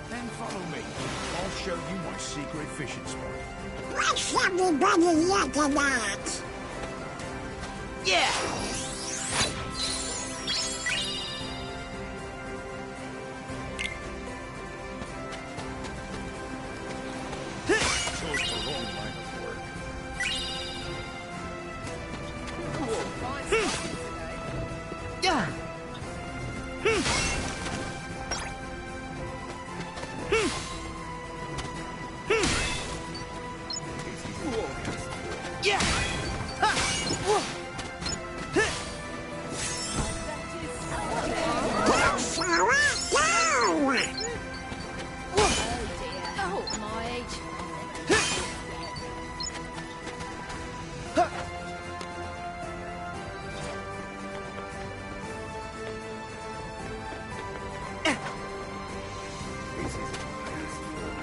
Then follow me. I'll show you my secret fishing spot. What's everybody looking at? Yeah! Chose the wrong line of work. Yeah! Yeah! Ha! Whoa! That's how I go! Oh, my age.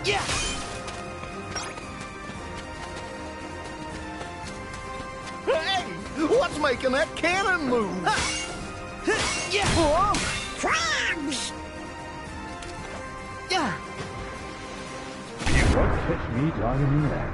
Yeah! Hey! What's making that cannon move? Yeah! Huh? Crabs! Yeah! Catch me diving in there.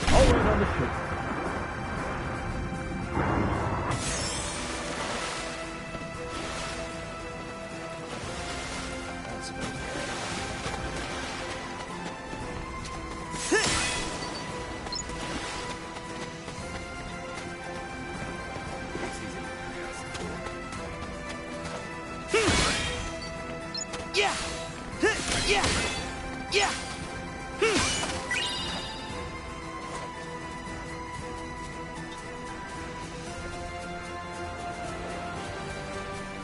Always on the ship. Yeah! Yeah! Yeah!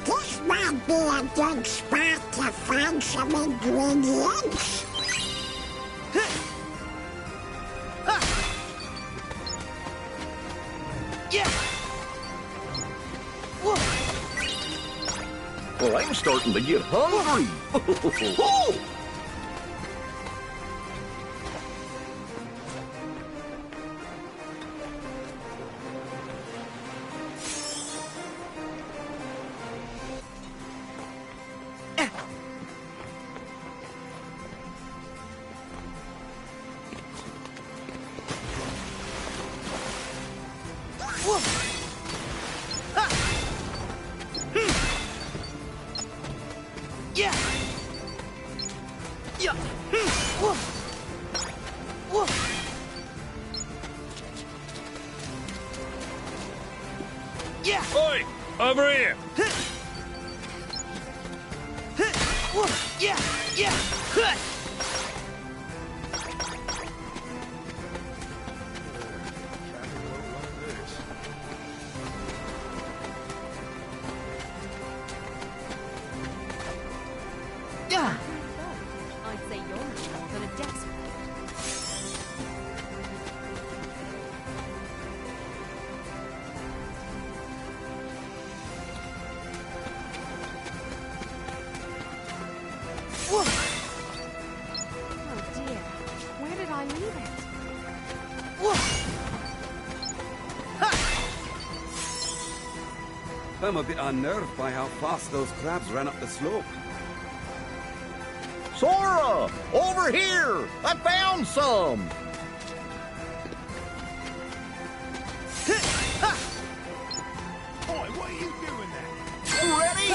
This might be a good spot to find some ingredients. Yeah! Whoa! Well, I'm starting to get hungry. Oh! Whoa! Ha! Yeah! Yeah! Whoa! Whoa! Yeah! Oi! Over here! Whoa! Yeah! Yeah! Huh! Yeah! I'd say you're not more than a Oh dear, where did I leave it? I'm a bit unnerved by how fast those crabs ran up the slope. Sora! Over here! I found some! Boy, what are you doing there? Ready?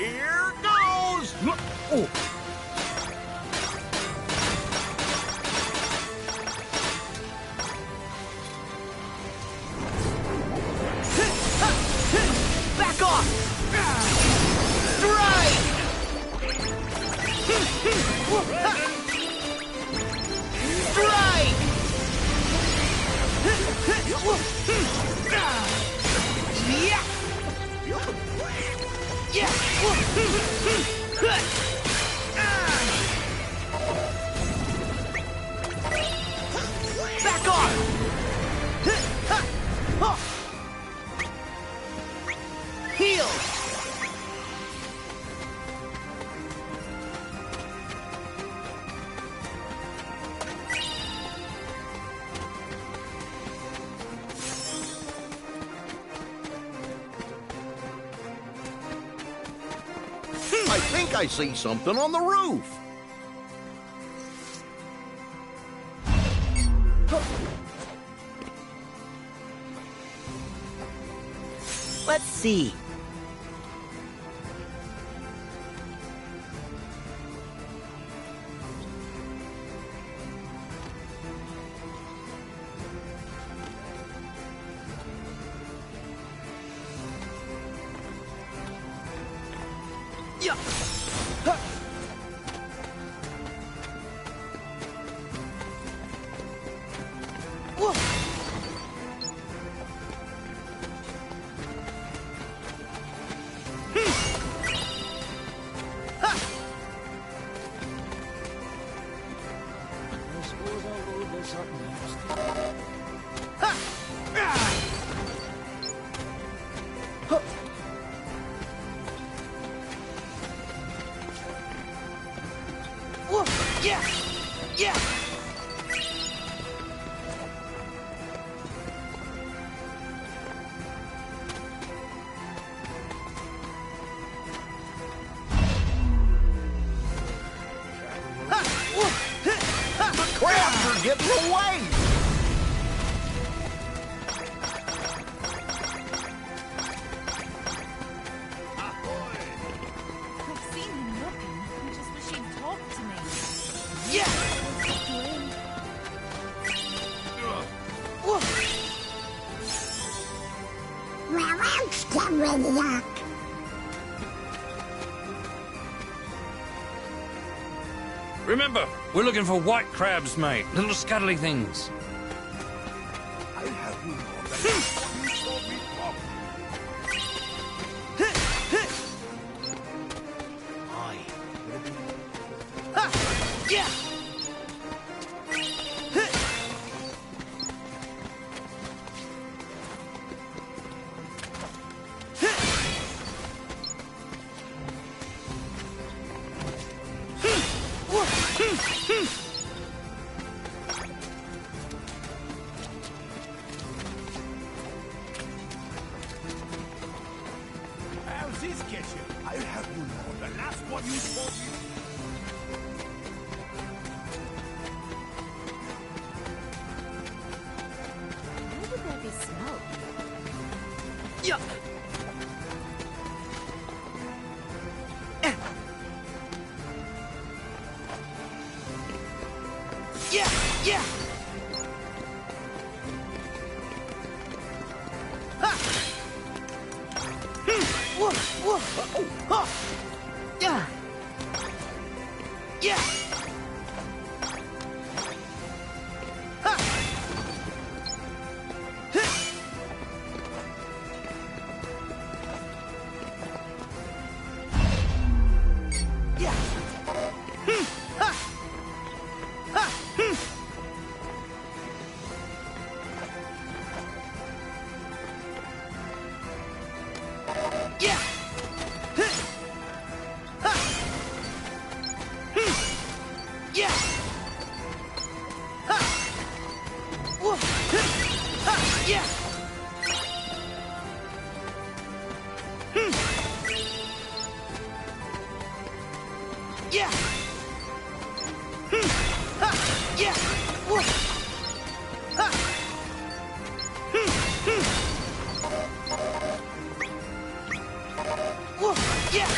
Here goes! Oh. Back off! Strike! Strike! Yeah! Yeah! Back off! Heal! I think I see something on the roof. Let's see. Yeah. Huh. Whoa. Yeah! Yeah! The crabs are getting away! I've seen him looking. I just wish he'd talk to me. Yeah! Well, I'll scary up. Remember, we're looking for white crabs, mate. Little scuttly things. I'll have you know that you saw me from. Yeah! How's this get you? I'll have you know the last one you saw me. Why would there be smoke? Yeah! Yeah! Yeah! Ha! Whoa! Whoa! Oh! Oh! Yeah! Yeah! Ha! Yeah! Ha! Ha! Yeah! Ha! Yeah. Ha. Yeah. Whoa. Ha. Whoa. Yeah.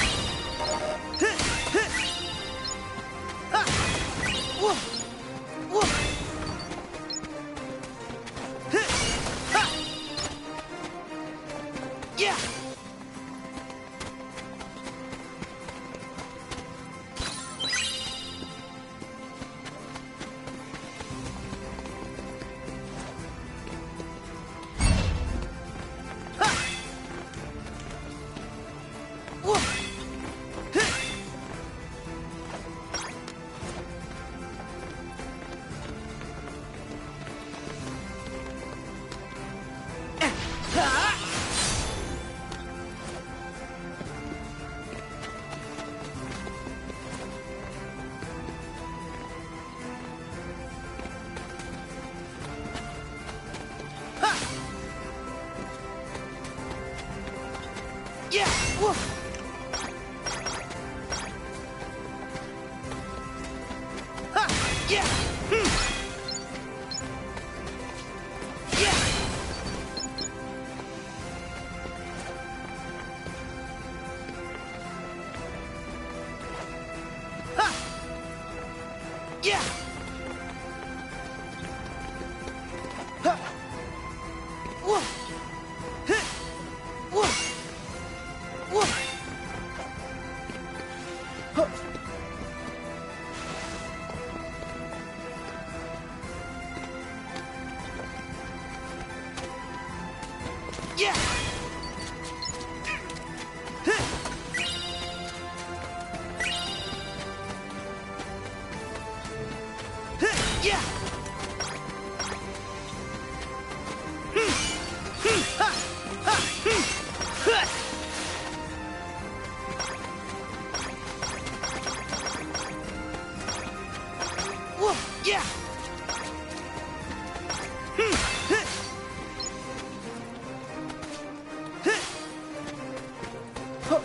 Ha. Whoa. Whoa. Ha. Yeah. Yeah! Whoa! Ha! Yeah! Yeah! Ha! Yeah! Ha! Whoa! Hit! Whoa! Whoa! Huh. Yeah! Hit! Hit! Yeah! Ha! Ha! Ha! Whoa! Yeah! Hit! Hit! Huh.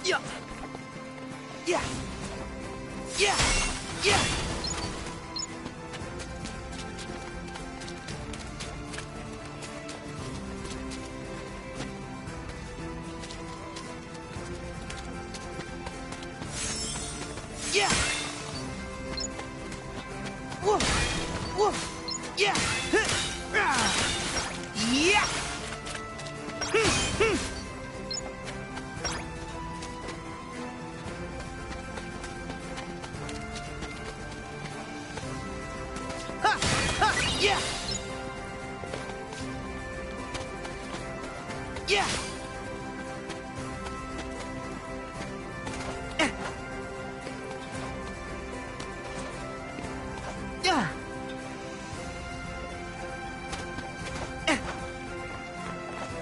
Yeah! Yeah! Yeah! Yeah! Yeah! Whoa! Whoa! Yeah! Hit! Ah! Yeah! Ha! Ha! Yeah! Yeah! Yeah!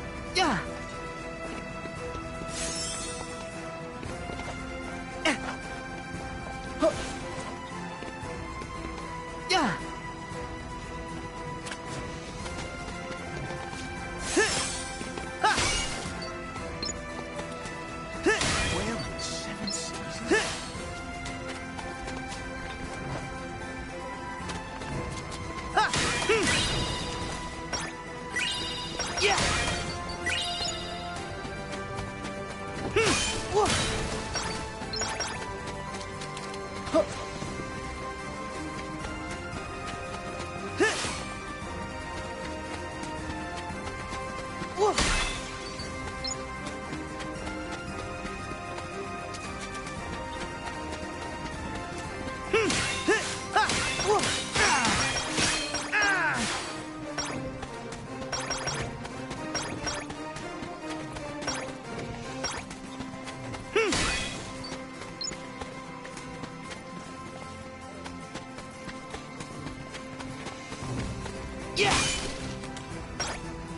Yeah! Huh. Yeah! Hit! Ha! Hit! Well, in 7 seasons. Hit! Ha! Yeah! Whoa! Huh. Hit! Whoa! Hit! Ha! Whoa! Ah! Ah! Yeah!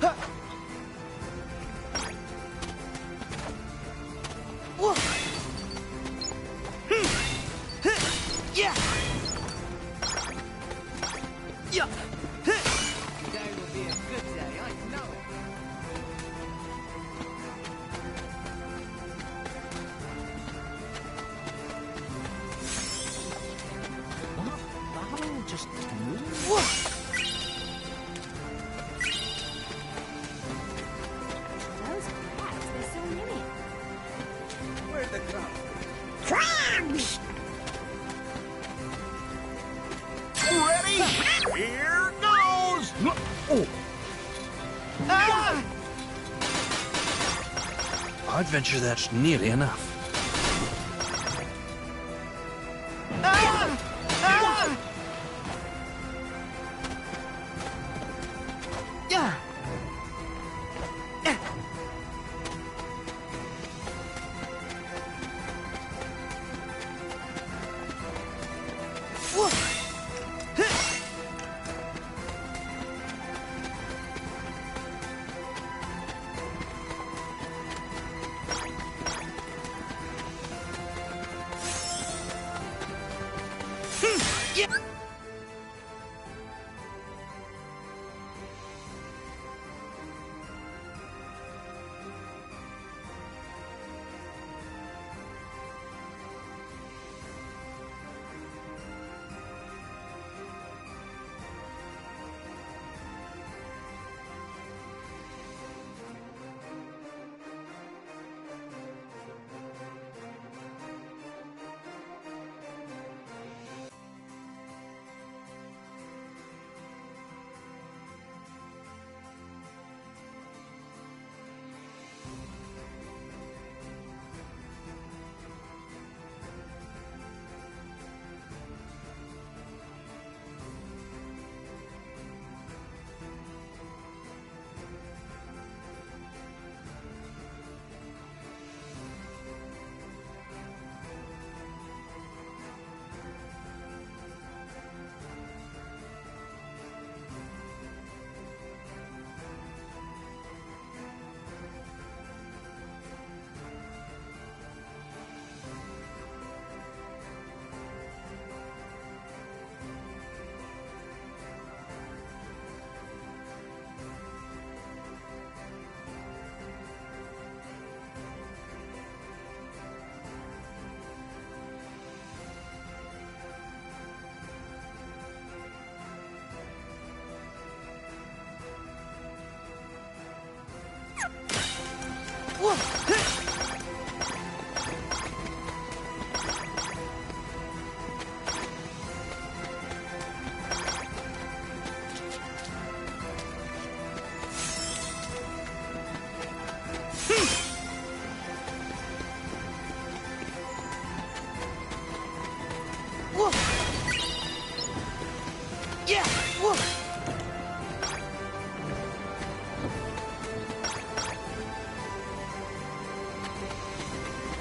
Ha! Whoa! Hit! Yeah! Yeah! Hit! Here goes! Oh. Ah! I'd venture that's nearly enough. Ah! Ah! Yeah. Yeah! Whoa!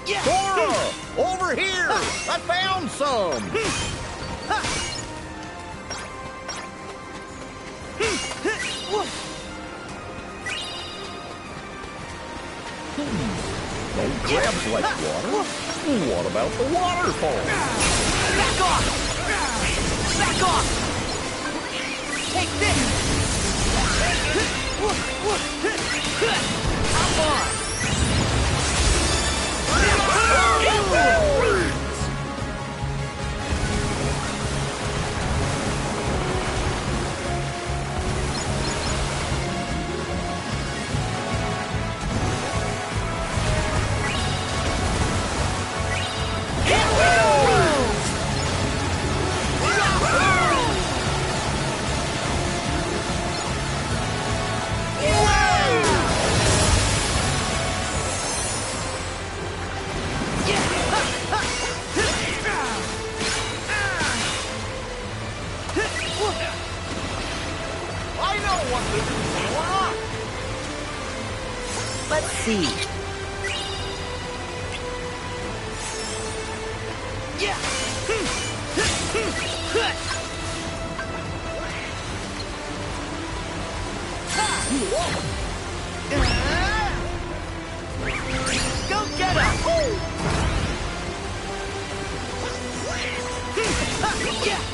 Yeah! Dora! Over here! I found some! No crabs like water. What about the waterfall? Back off! Back off! Take this! Come on! Let's see. Yeah. Go get him! Yeah.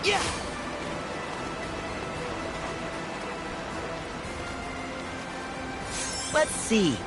Yeah! Let's see.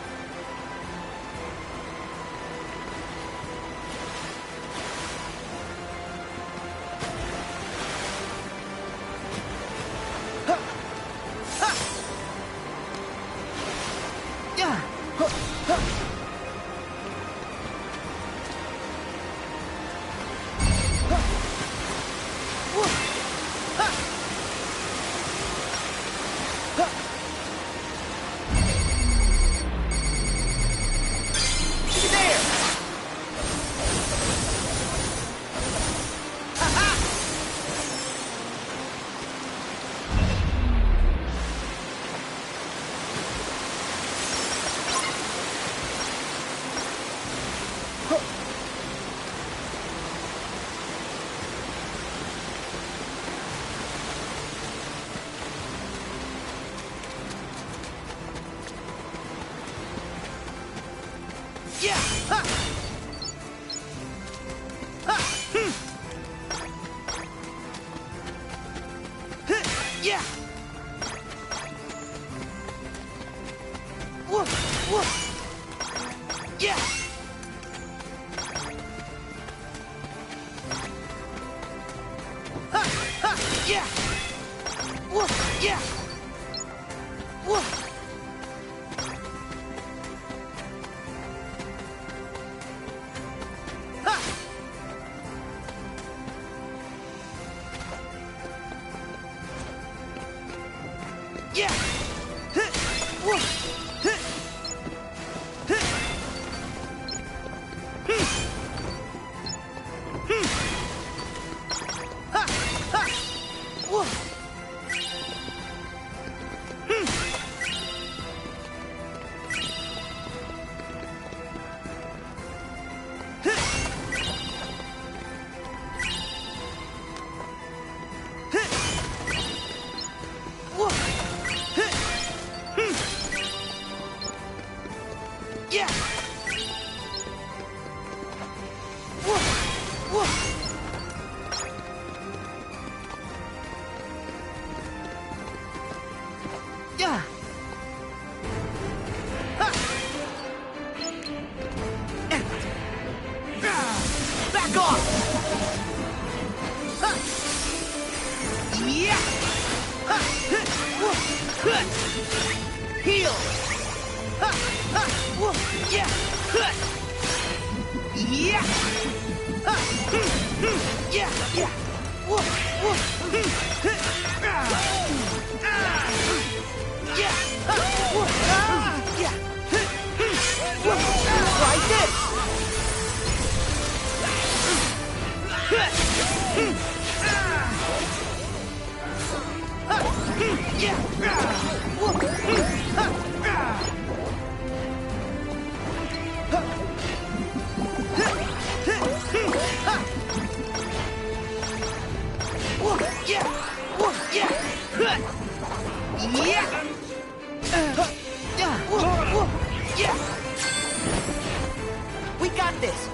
We got this!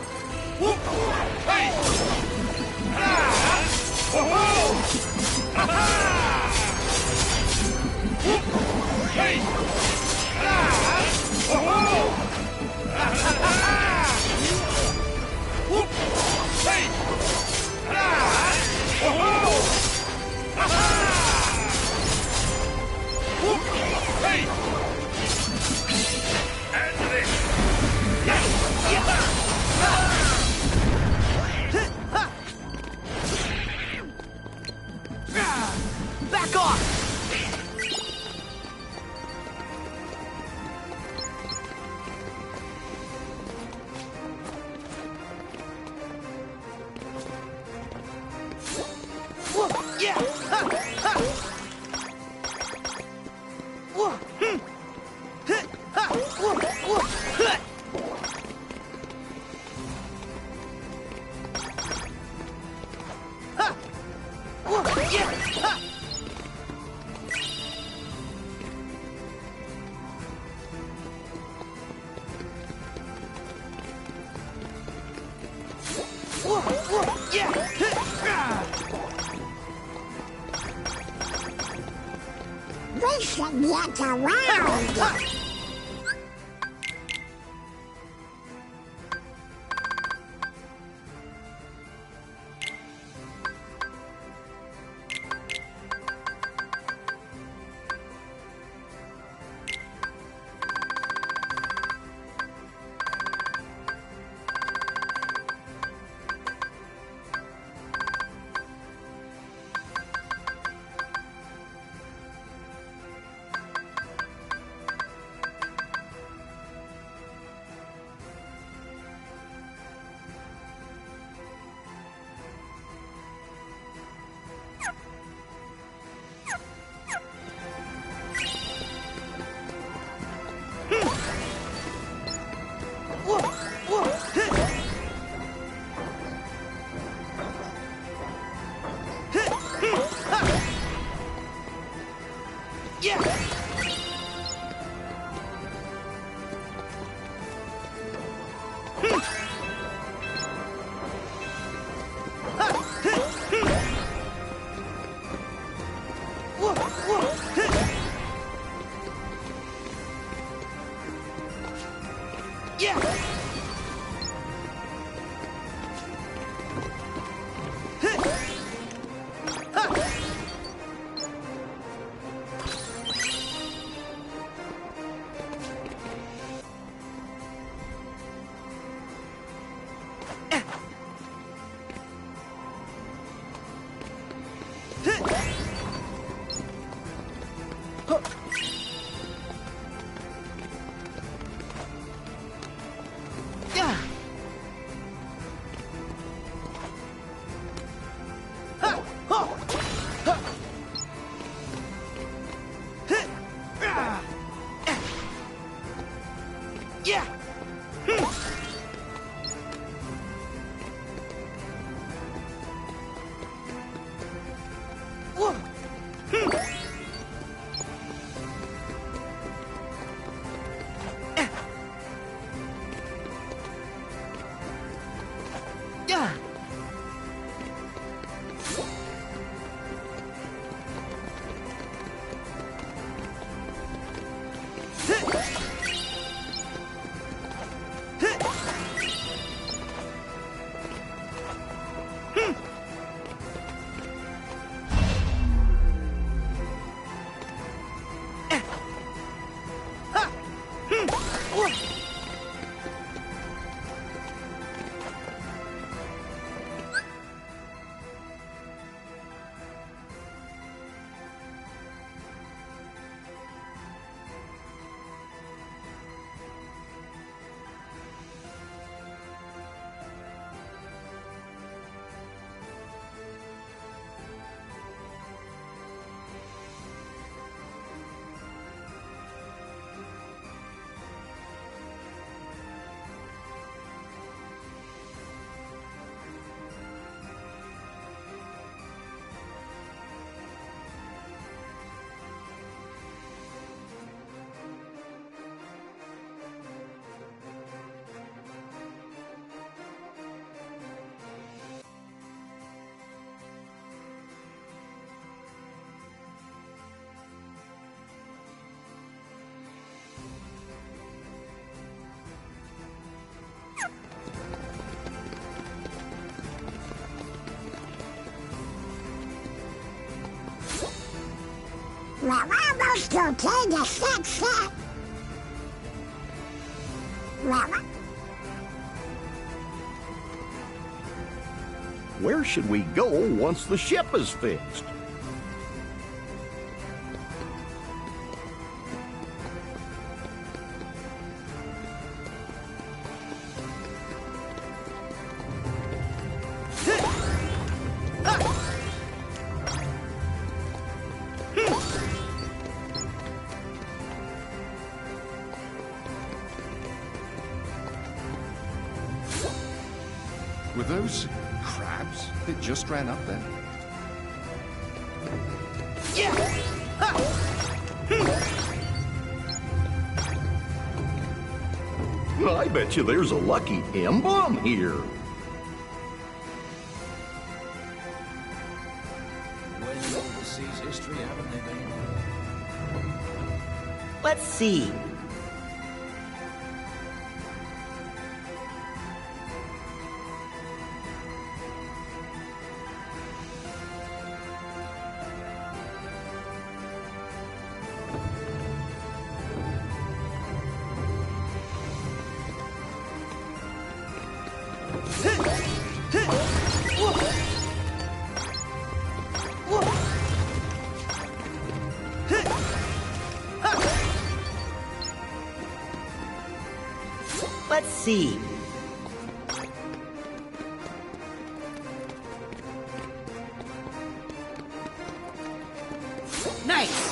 Back off! should get around. We're almost okay to fix it. Where should we go once the ship is fixed? Were those crabs that just ran up there? I bet you there's a lucky emblem here. Well, you know the sea's history, haven't they, been? Let's see. Let's see. Nice!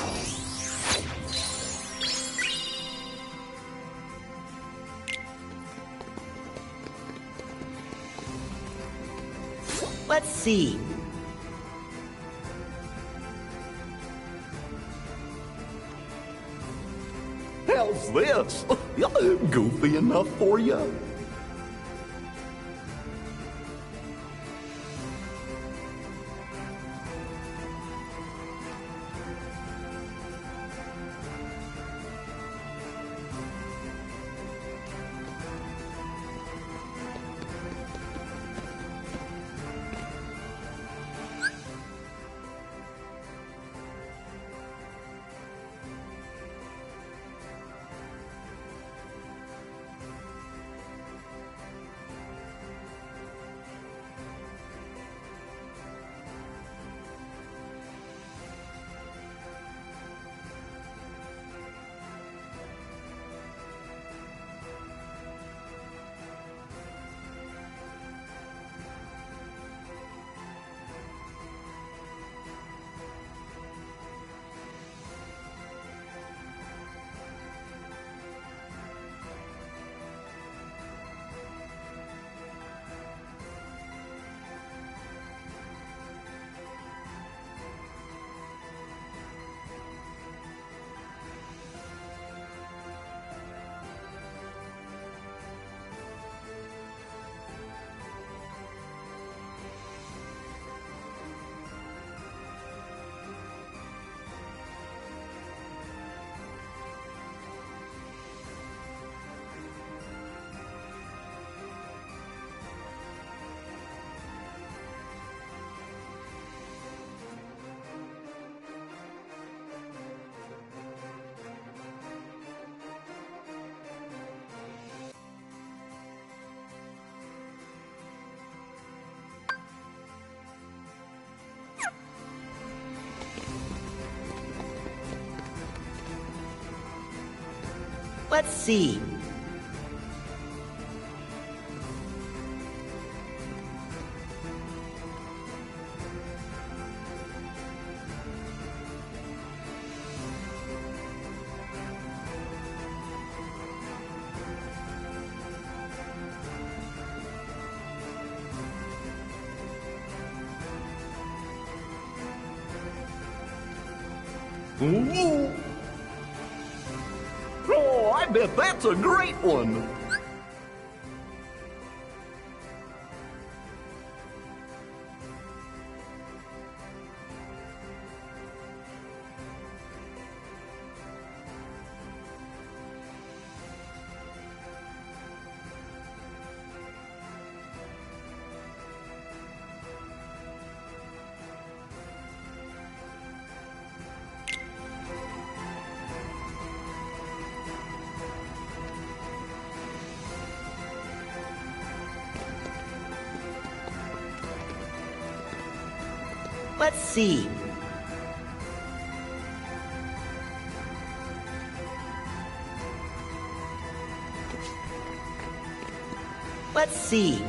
Let's see. How's this? Goofy enough for you? Let's see. Ooh. Oh, I bet that's a great one. Let's see. Let's see.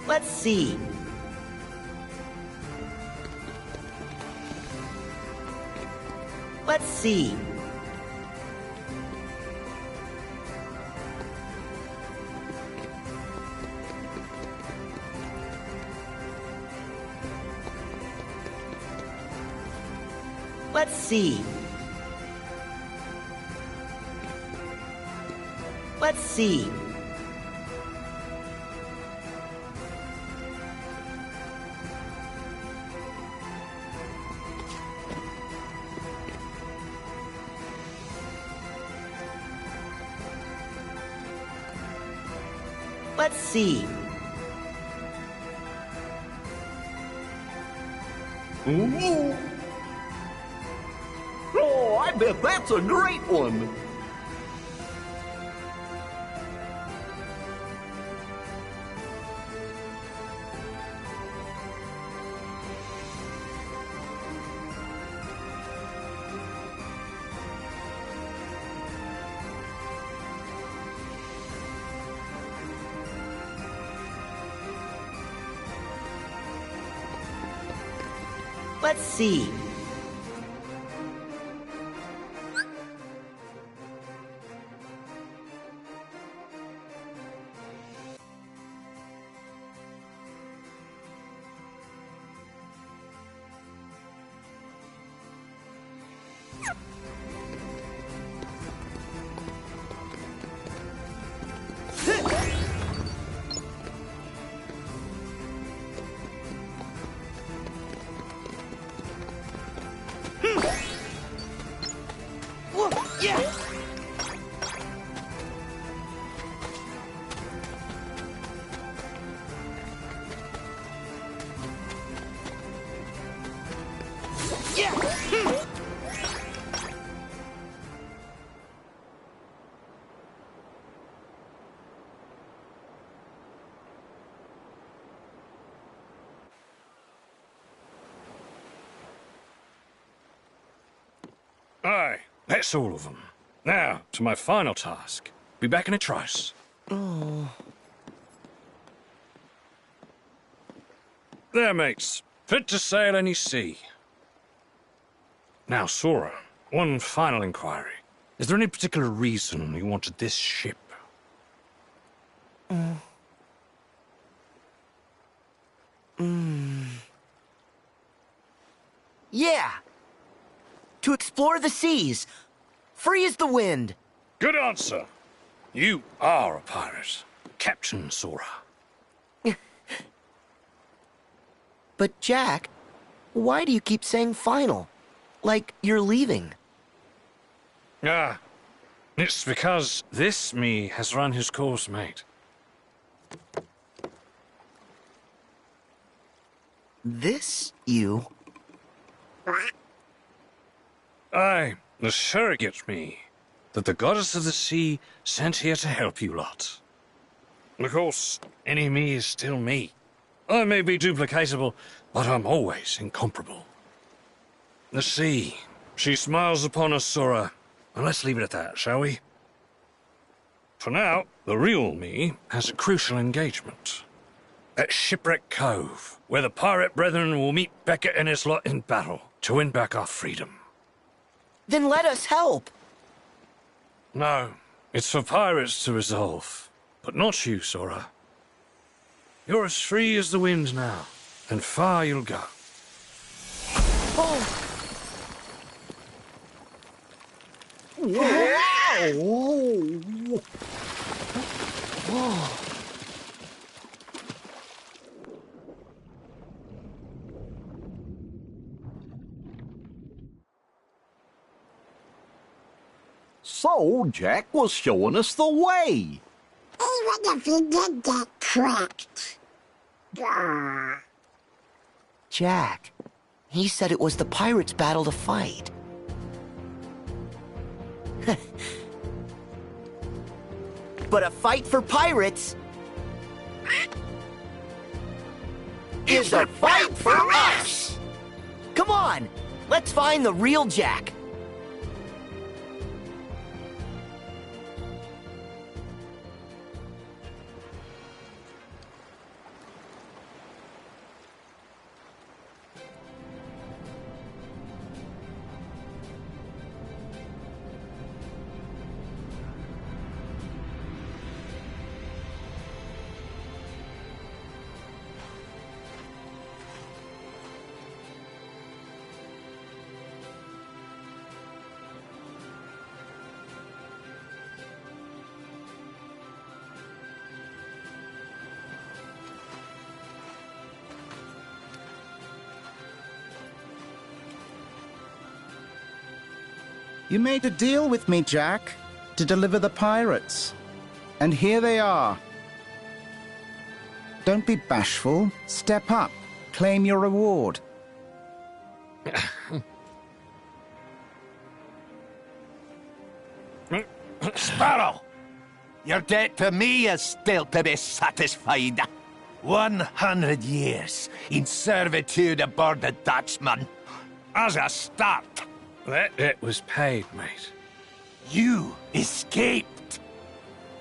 Let's see. Let's see. Let's see. Let's see. Let's see. Ooh. Oh, I bet that's a great one. Let's see. Aye, that's all of them. Now, to my final task. Be back in a trice. Oh. There, mates. Fit to sail any sea. Now, Sora, one final inquiry. Is there any particular reason you wanted this ship? Yeah. To explore the seas. Free as the wind. Good answer. You are a pirate. Captain Sora. But Jack, why do you keep saying final? Like you're leaving. Ah, it's because this me has run his course, mate. This you? Aye, the surrogate me that the goddess of the sea sent here to help you lot. Of course, any me is still me. I may be duplicatable, but I'm always incomparable. The sea, she smiles upon us, Sora, and let's leave it at that, shall we? For now, the real me has a crucial engagement. At Shipwreck Cove, where the pirate brethren will meet Beckett and his lot in battle to win back our freedom. Then let us help. No, it's for pirates to resolve, but not you, Sora. You're as free as the wind now, and far you'll go. Oh. Whoa. So, Jack was showing us the way. Even if he did get tricked. Gah. Jack, he said it was the pirates' battle to fight. But a fight for pirates is a fight for us! Come on, let's find the real Jack. You made a deal with me, Jack, to deliver the pirates. And here they are. Don't be bashful. Step up. Claim your reward. Sparrow! Your debt to me is still to be satisfied. 100 years in servitude aboard the Dutchman. As a start. That debt was paid, mate. You escaped.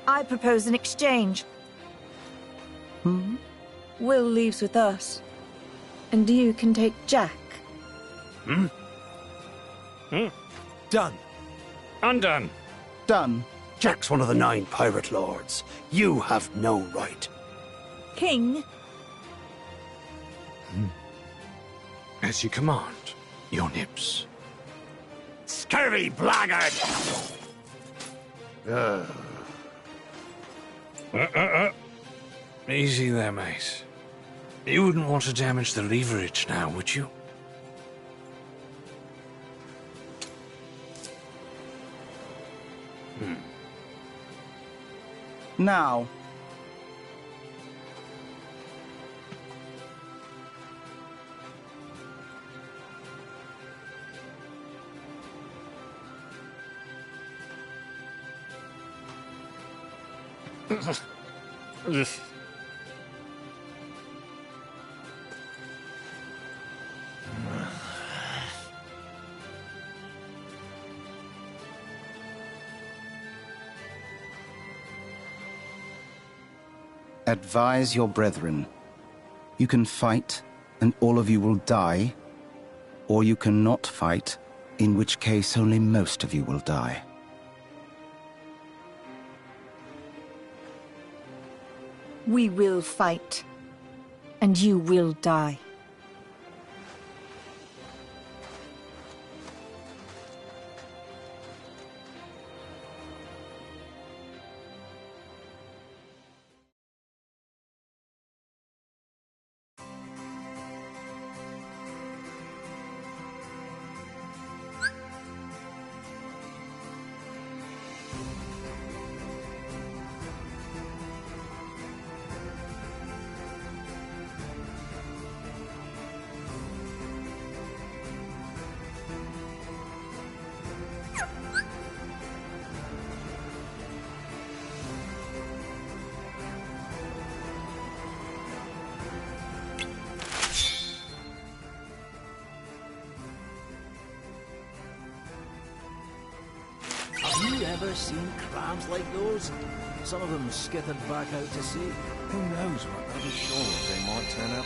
I propose an exchange. Will leaves with us. And you can take Jack. Done. Undone. Done. Jack's one of the 9 pirate lords. You have no right. King? As you command, your nips. Scurvy blackguard! Easy there, mate. You wouldn't want to damage the leverage now, would you? Now. Advise your brethren. You can fight, and all of you will die, or you cannot fight, in which case only most of you will die. We will fight. And you will die. Have you ever seen crabs like those? Some of them skithered back out to sea. Who knows what other shores they might turn up?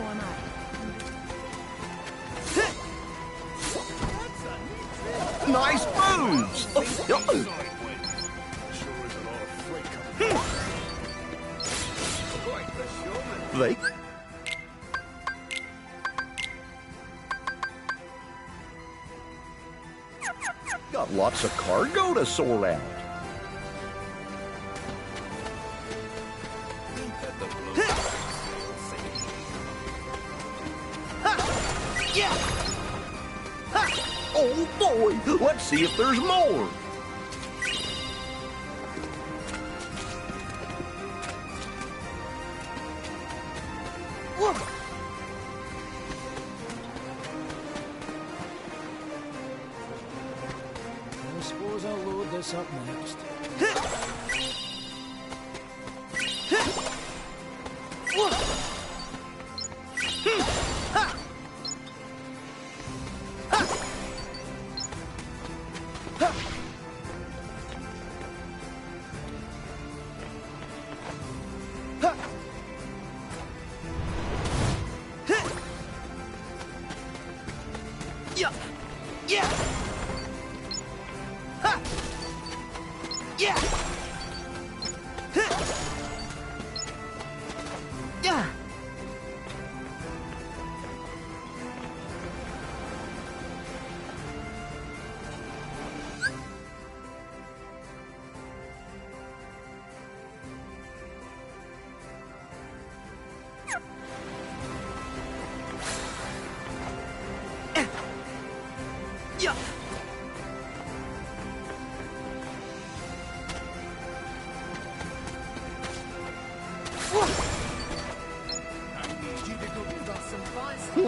So am I. Nice moves! They... Got lots of cargo to sort out. Oh boy, let's see if there's more. I suppose I'll load this up next.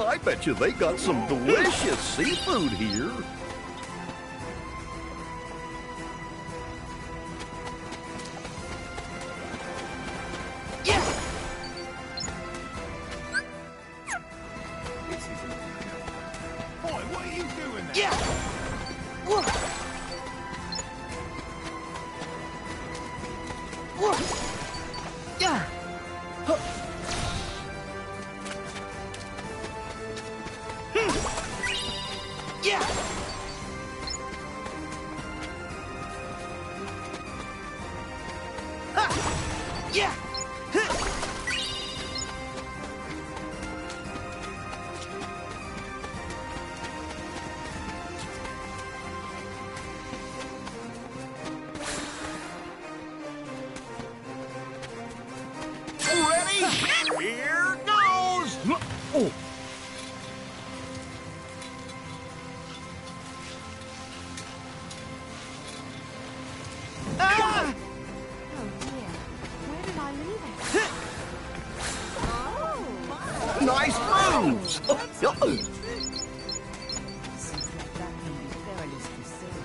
I bet you they got some delicious seafood here. Boy, what are you doing there? Ready? Here goes! Oh. Oh dear. Where did I leave it? Oh, my. Nice moves! Seems like that can be perilously safe.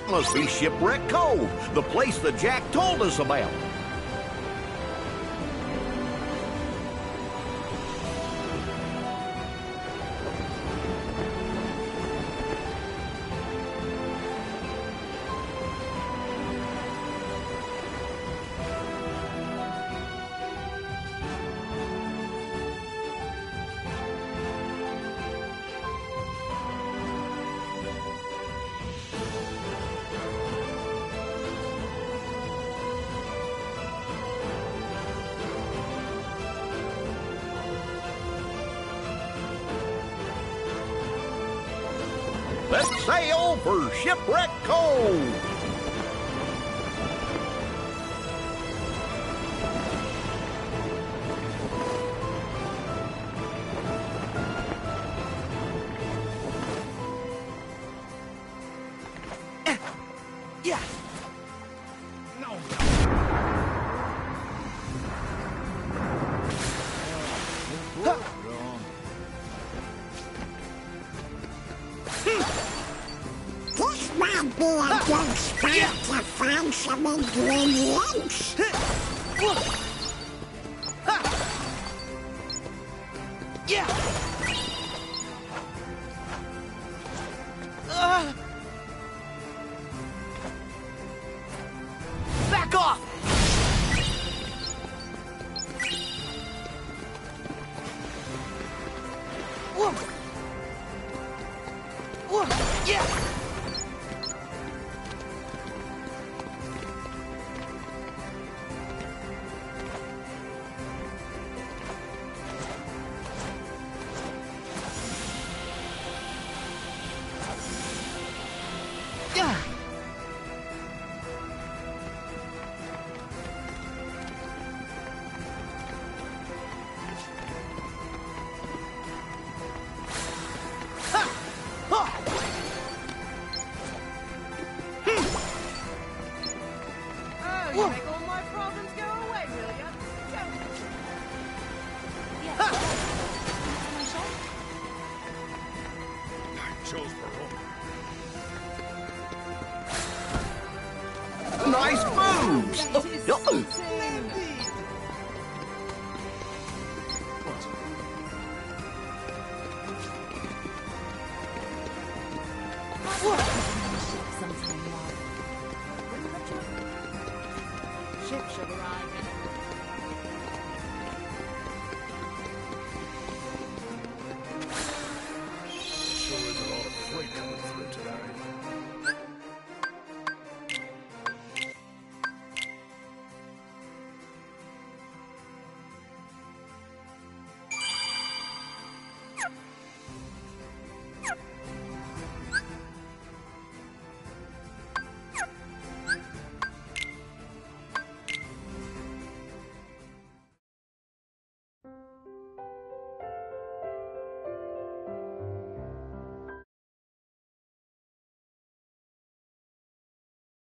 That must be Shipwreck Cove, the place that Jack told us about. Let's sail for Shipwreck Cove! Yeah. No. This might be a good spot to find some ingredients. Yeah. Back off. Whoa. Whoa. Yeah. Yeah. Oh, you make all my problems go away, will ya? Yeah. My shot? Chose for Nice moves! That is something.